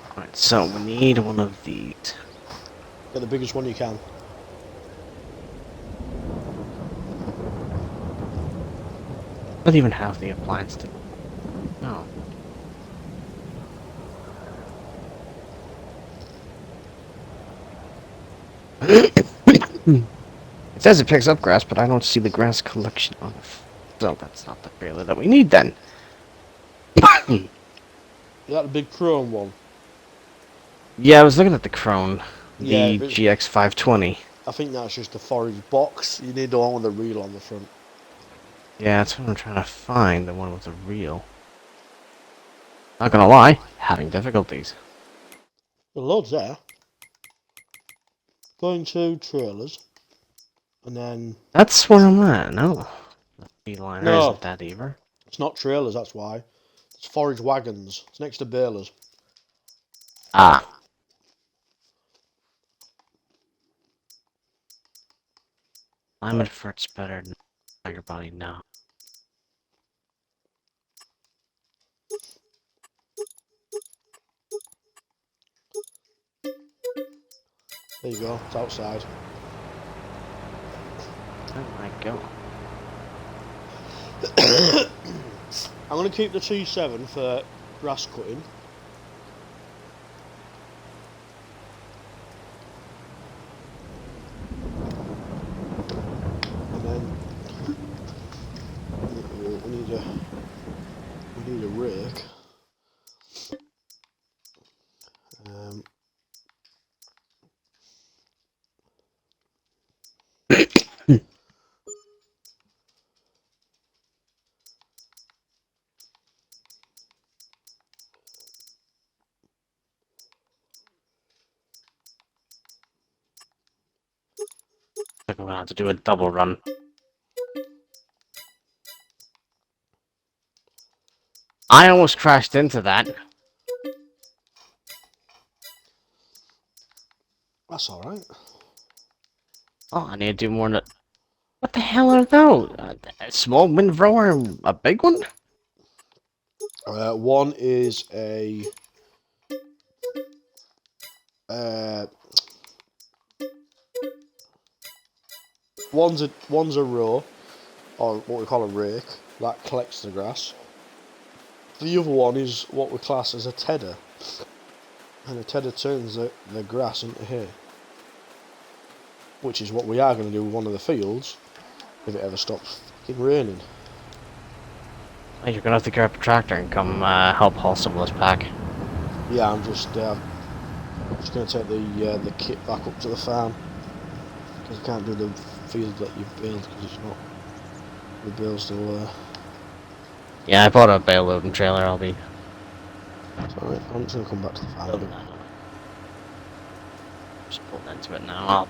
Alright, so we need one of these. Get the biggest one you can. Doesn't even have the appliance to. No. It says it picks up grass, but I don't see the grass collection on it. So that's not the trailer that we need then. Is that the big chrome one? Yeah, I was looking at the Crone. Yeah, The GX520. I think that's just the forage box. You need the one with the reel on the front. Yeah, that's what I'm trying to find, the one with the reel. Not gonna lie, having difficulties. The loads there. Going to trailers. And then... That's where I'm at, no. The B-liner No. isn't that either. It's not trailers, that's why. It's forage wagons. It's next to balers. Ah. Climate effort's better than your body now. There you go, it's outside. Where might go? I'm going to keep the T7 for grass cutting. And then we need a rake. I'm gonna have to do a double run. I almost crashed into that. That's alright. Oh, I need to do more than... What the hell are those? A small windrower and a big one? One is a... one's a row, or what we call a rake, that collects the grass. The other one is what we class as a tedder, and a tedder turns the grass into hay, which is what we are going to do with one of the fields if it ever stops fucking raining. Oh, you're gonna have to grab a tractor and come help haul some of this back. Yeah, I'm just going to take the kit back up to the farm because I can't do the field that you've built because it's not the bale's still there. Yeah, I bought a bale loading trailer. I'll be. It's alright, I'm just going to come back to the farm. Building that up. Just pulling into it now.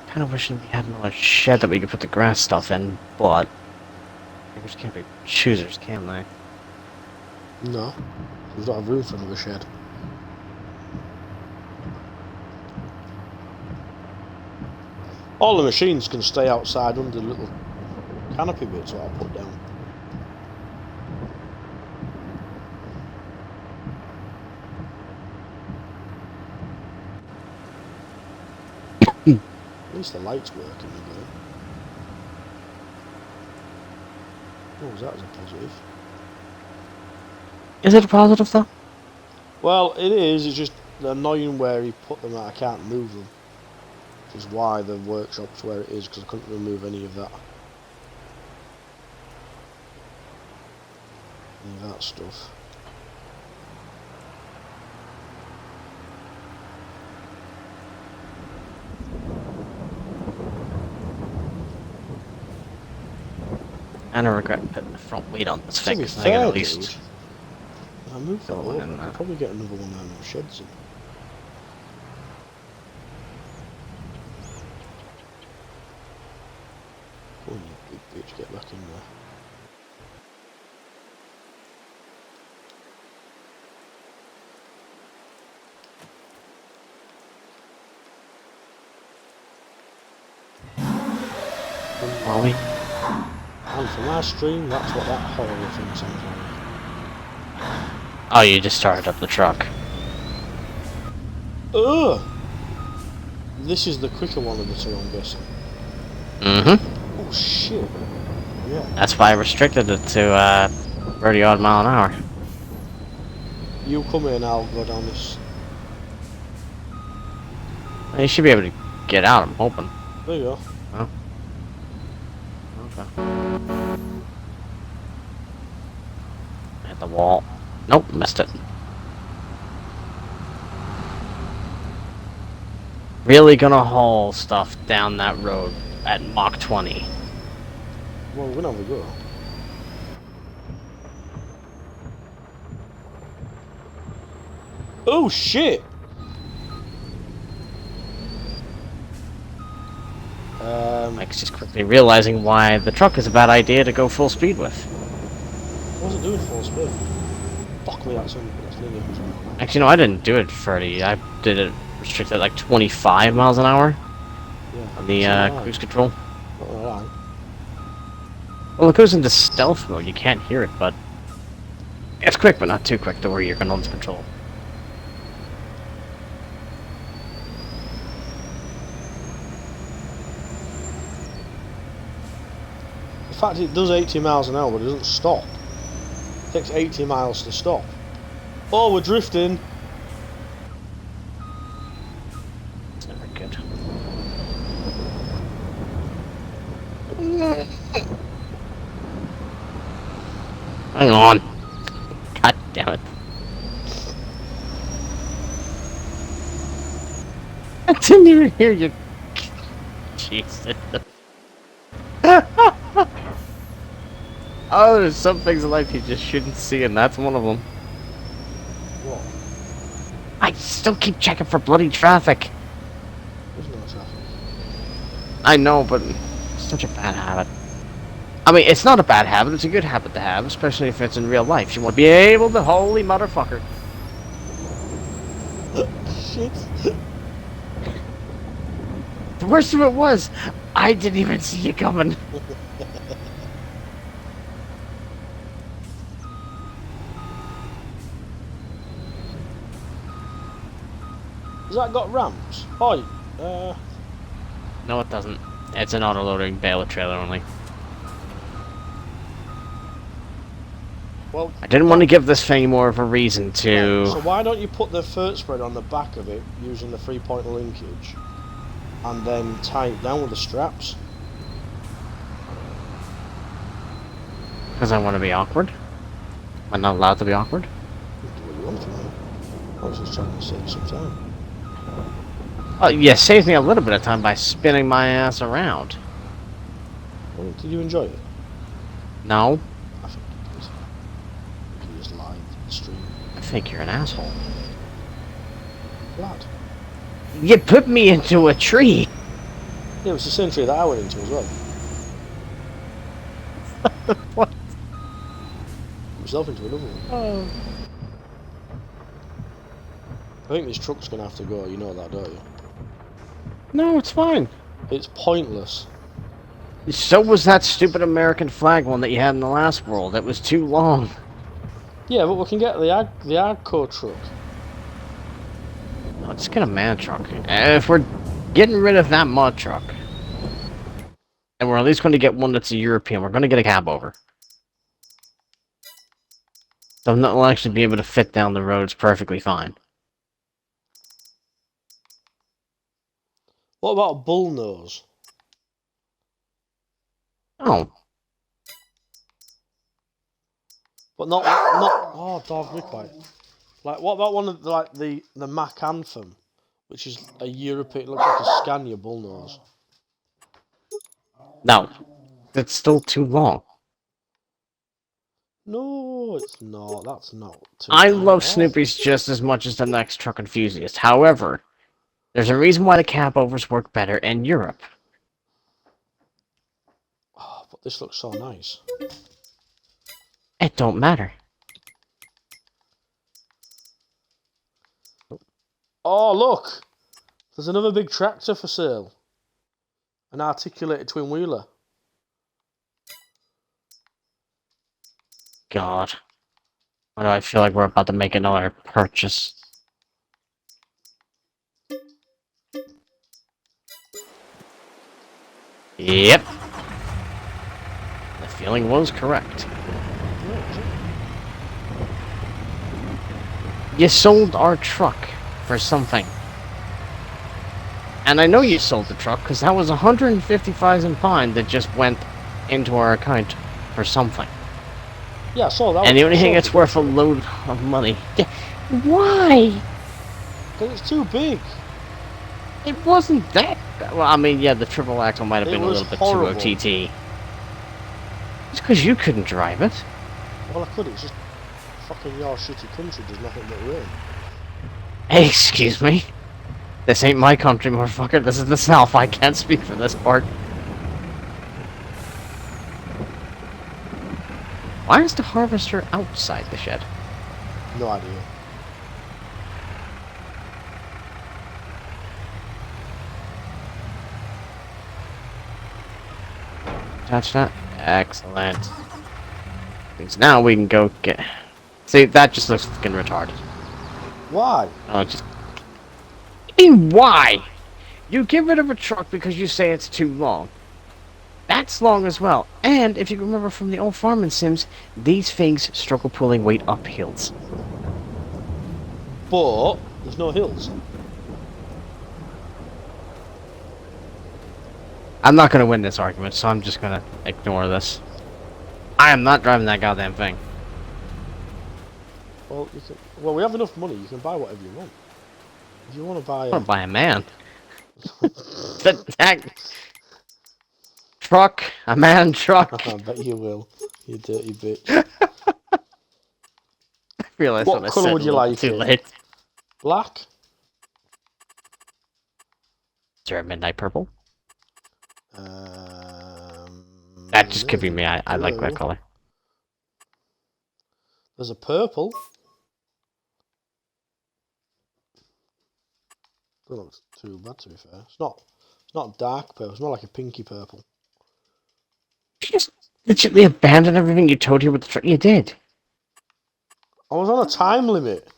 Kind of wishing we had another shed that we could put the grass stuff in, but beggars can't be choosers, can they? No, we don't have room for another shed. All the machines can stay outside under the little canopy bits that I put down. At least the light's working again. Oh, that was a positive. Is it a positive though? Well, it is. It's just annoying where he put them that I can't move them. Which is why the workshop's where it is, because I couldn't remove any of that. Any of that stuff. And I regret putting the front weight on this thing, To be because I can fair, at least... dude, I moved that Go on over. in there. I'll probably get another one down in the sheds in. Go on, you big bitch, get back in there. Molly? And from our stream, that's what that horrible thing sounds like. Oh, you just started up the truck. Ugh! This is the quicker one of the two, I'm guessing. Mm-hmm. Oh shit! Yeah. That's why I restricted it to 30 odd mile an hour. You come here and I'll go down this. You should be able to get out, I'm hoping. There you go. Oh. Okay. Hit the wall. Nope, missed it. Really gonna haul stuff down that road at Mach 20. Well, we're gonna have a go. Oh shit! Mike's just quickly realizing why the truck is a bad idea to go full speed with. I wasn't doing full speed. Fuck me, that's nearly 100. Actually, no, I didn't do it 30. I did it restricted at like 25 miles an hour Yeah. on the cruise control. Alright. Well, it goes into stealth mode. You can't hear it, but it's quick, but not too quick to where you're gonna lose control. In fact, it does 80 miles an hour, but it doesn't stop. It takes 80 miles to stop. Oh, we're drifting. It's never good. Hang on. God damn it. I didn't even hear you. Jesus. Oh, there's some things in life you just shouldn't see, and that's one of them. What? I still keep checking for bloody traffic. There's no traffic. I know, but it's such a bad habit. I mean, it's not a bad habit, it's a good habit to have, especially if it's in real life. You want to be able to, holy motherfucker. Shit. The worst of it was, I didn't even see you coming. Has that got ramps? Oh, No, it doesn't. It's an auto-loading baler trailer only. well. I didn't want to give this thing more of a reason to... So why don't you put the fert spread on the back of it using the 3-point linkage, and then tie it down with the straps? Because I want to be awkward? Am I not allowed to be awkward? Do what you want to me. I was just trying to save some time. Oh, yeah, saves me a little bit of time by spinning my ass around. Well, did you enjoy it? No, I think you did. I think you just lied to the stream. I think you're an asshole. Glad. You put me into a tree! Yeah, it was the same tree that I went into as well. What? Myself into another one. Oh. I think this truck's gonna have to go, you know that, don't you? No, it's fine. It's pointless. So was that stupid American flag one that you had in the last world. It was too long. Yeah, but we can get the Agco truck. Let's get a man truck. If we're getting rid of that mud truck, and we're at least going to get one that's a European, we're going to get a cab over. So that will actually be able to fit down the roads perfectly fine. What about bullnose? Oh. But not. Oh, dog, be quiet. Like, what about one of the Mac Anthem, which is a European, looks like a Scania bullnose. No. It's still too long. No, it's not. That's not too I long. love Snoopy's just as much as the next truck enthusiast. However, there's a reason why the cab overs work better in Europe. Oh, but this looks so nice. It don't matter. Oh, look! There's another big tractor for sale. An articulated twin-wheeler. God. Why do I feel like we're about to make another purchase? Yep. The feeling was correct. You sold our truck for something. And I know you sold the truck because that was 150,000 pounds that just went into our account for something. Yeah, I saw that. And the only thing that's worth a load of money. Why? Because it's too big. It wasn't that. Well, I mean, yeah, the triple axle might have been a little bit horrible. too OTT. It's because you couldn't drive it. Well, I could. It's just fucking your shitty country does nothing but rain. Hey, excuse me. This ain't my country, motherfucker. This is the South. I can't speak for this part. Why is the harvester outside the shed? No idea. Touch that. Excellent. Because now we can go get... See, that just looks fucking retarded. Why? Oh, just... I mean, why? You get rid of a truck because you say it's too long. That's long as well. And, if you remember from the old farming sims, these things struggle pulling weight up hills. But there's no hills. I'm not gonna win this argument, so I'm just gonna ignore this. I am not driving that goddamn thing. Well, we have enough money. You can buy whatever you want. If you want to buy I want to buy a man. that truck, a man truck. I bet you will, you dirty bitch. I realized what I colour said would you like too it? late. Black? Is there a midnight purple? That just could be me. I like that color. There's a purple. That looks too bad, to be fair. It's not dark purple. It's more like a pinky purple. You just literally abandoned everything you told you with the truck. You did. I was on a time limit.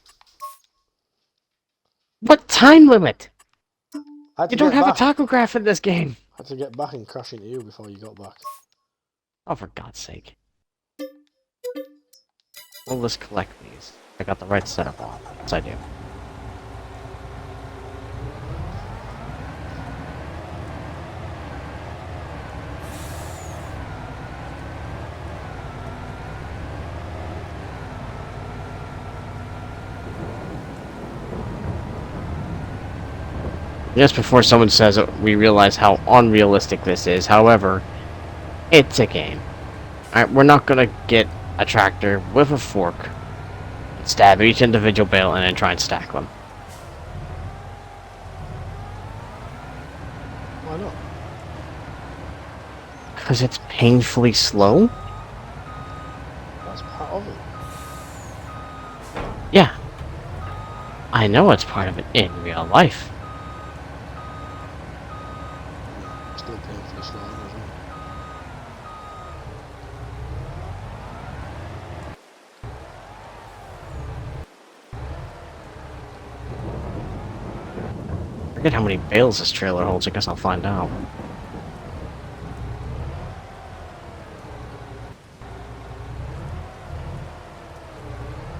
What time limit? You don't have a tachograph in this game. I had to get back and crash into you before you got back. Oh, for God's sake. Well, let's collect these. I got the right setup on. Yes, I do. Just before someone says it, we realize how unrealistic this is. However, it's a game. Alright, we're not gonna get a tractor with a fork, stab each individual bale, and then try and stack them. Why not? Because it's painfully slow? That's part of it. Yeah. I know it's part of it in real life. this line as well. I forget how many bales this trailer holds. I guess I'll find out.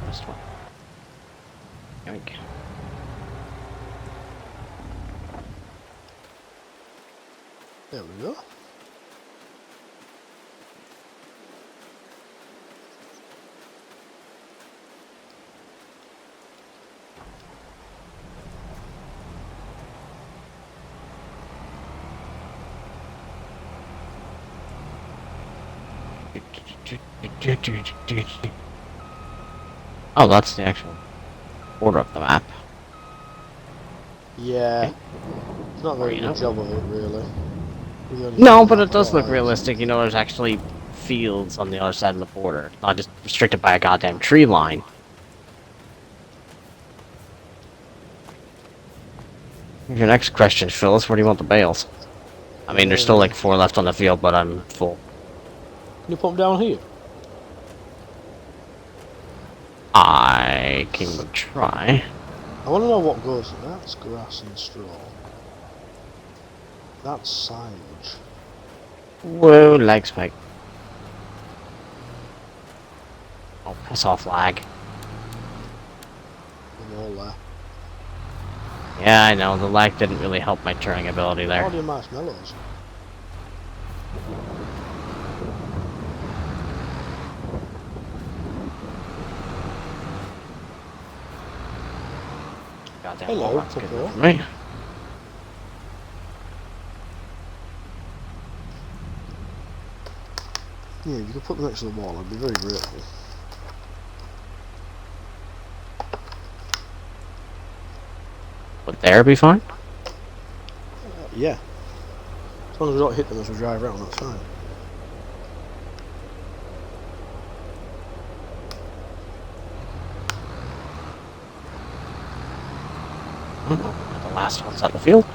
This one. Yoink. There we go. Oh, that's the actual border of the map. Yeah. Okay. It's not a very good job of it, really. No, but it does look realistic. You know, there's actually fields on the other side of the border, not just restricted by a goddamn tree line. Your next question, Phyllis, where do you want the bales? I mean, there's still like 4 left on the field, but I'm full. Can you put them down here? I can try. I want to know what goes. That's grass and straw. That's silage. Whoa, lag spike. Oh, piss off, lag. And all there. Yeah, I know, the lag didn't really help my turning ability there. All the marshmallows. Goddamn, hello, that's good Popo. enough for me. Yeah, if you could put them next to the wall, I'd be very grateful. Would there be fine? Yeah. As long as we don't hit them as we drive around, that's fine. The last one's at the field.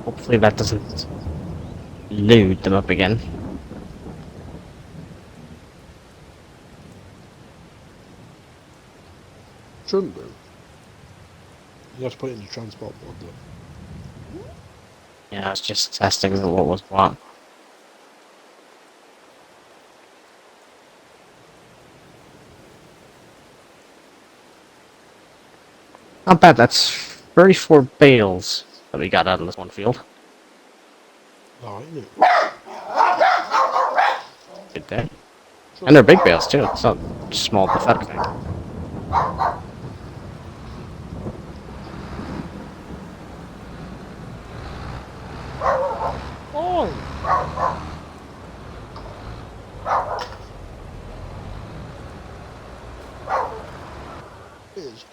Hopefully that doesn't load them up again. Shouldn't do. You have to put it in the transport board though. Yeah, I was just testing what was what. Not bad, that's 34 bales that we got out of this one field. Alright, isn't it? Good there. And they're big bales too, it's not small pathetic thing. Oh! It is.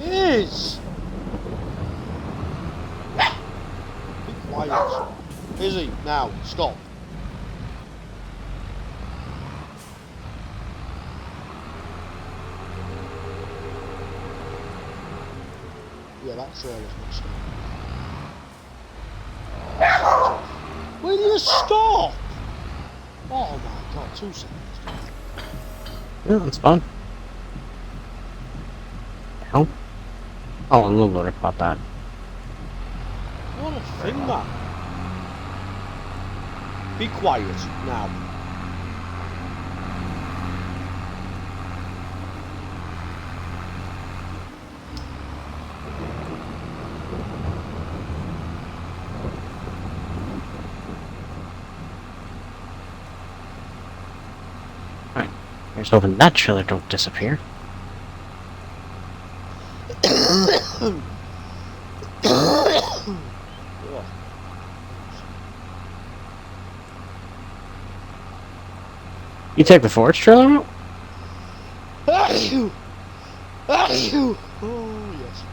Is. Be quiet. Izzy, now, stop. Yeah, that trailer's not stopping. Will you stop? Oh my god, 2 seconds. Yeah, that's fine. Hell? Oh, a little bit about that. What a thing, man. Be quiet now. Alright. Here's hoping that trailer don't disappear. You take the forage trailer out? Oh, yes.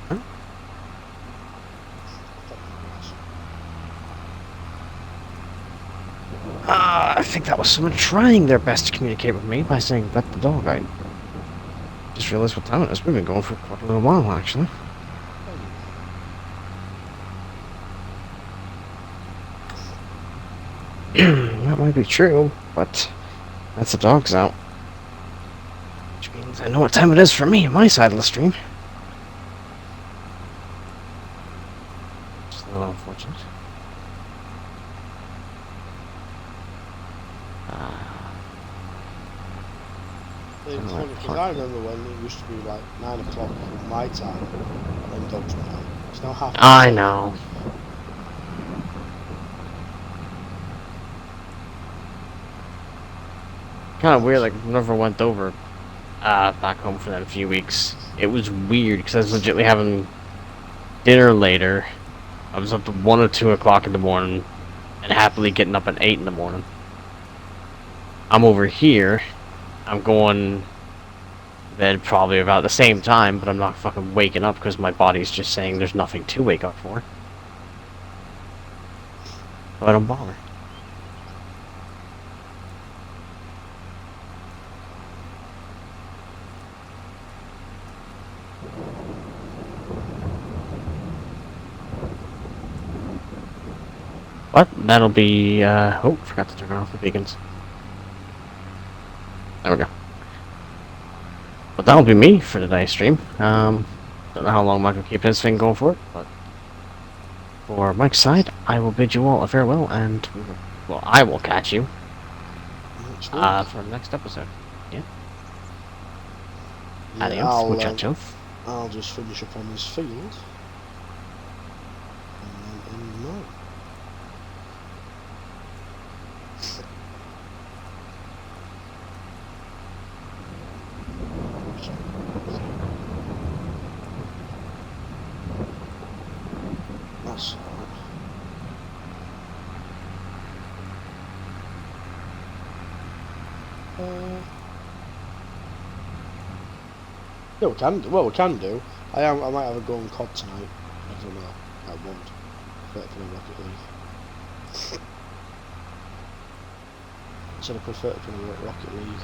Huh? I think that was someone trying their best to communicate with me by saying "bet the dog." I just realized what time it is. We've been going for quite a little while, actually. That might be true, but that's the dog's out. Which means I know what time it is for me on my side of the stream. Just a little unfortunate. It's funny because I remember when it used to be like 9 o'clock my time when dogs went out. It's now half. I know. Kind of weird, like, whenever I went over back home for that few weeks, it was weird because I was legitimately having dinner later. I was up to 1 or 2 o'clock in the morning and happily getting up at 8 in the morning. I'm over here, I'm going to bed probably about the same time, but I'm not fucking waking up because my body's just saying there's nothing to wake up for. So I don't bother. But that'll be, oh, forgot to turn off the beacons. There we go. But that'll be me for today's stream. Don't know how long Mike will keep his thing going for, but for Mike's side, I will bid you all a farewell, and well, I will catch you for the next episode. Yeah. Adios, muchachos. I'll just finish up on this field, and then end mine. That's yeah, we can. Well, we can do. I might have a go on COD tonight. I don't know. I won't. Prefer to play Rocket League. So I prefer to play Rocket League.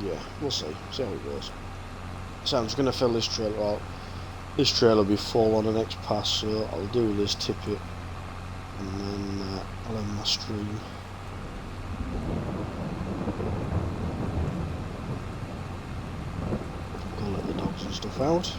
Yeah, we'll see. See how it goes. So I'm just gonna fill this trailer out. This trailer will be full on the next pass, so I'll do this tippet, and then I'll end my stream. Go let the dogs and stuff out.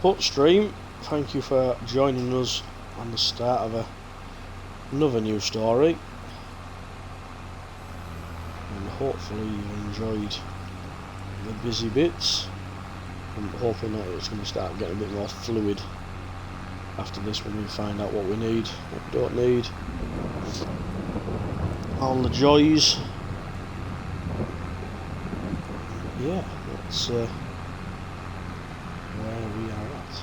But stream, thank you for joining us on the start of another new story, and hopefully you enjoyed the busy bits. I'm hoping that it's going to start getting a bit more fluid after this when we find out what we need, what we don't need, all the joys. Yeah, that's where we are at.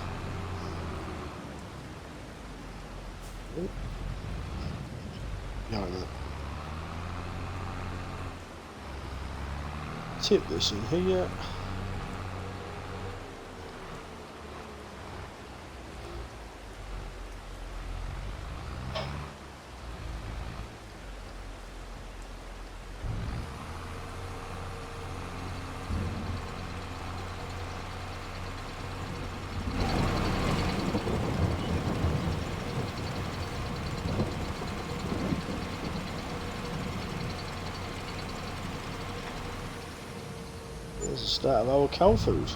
Oh. Yeah, right. Tip this in here. There's the start of our cow food.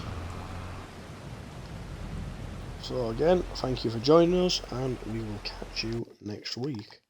So again, thank you for joining us, and we will catch you next week.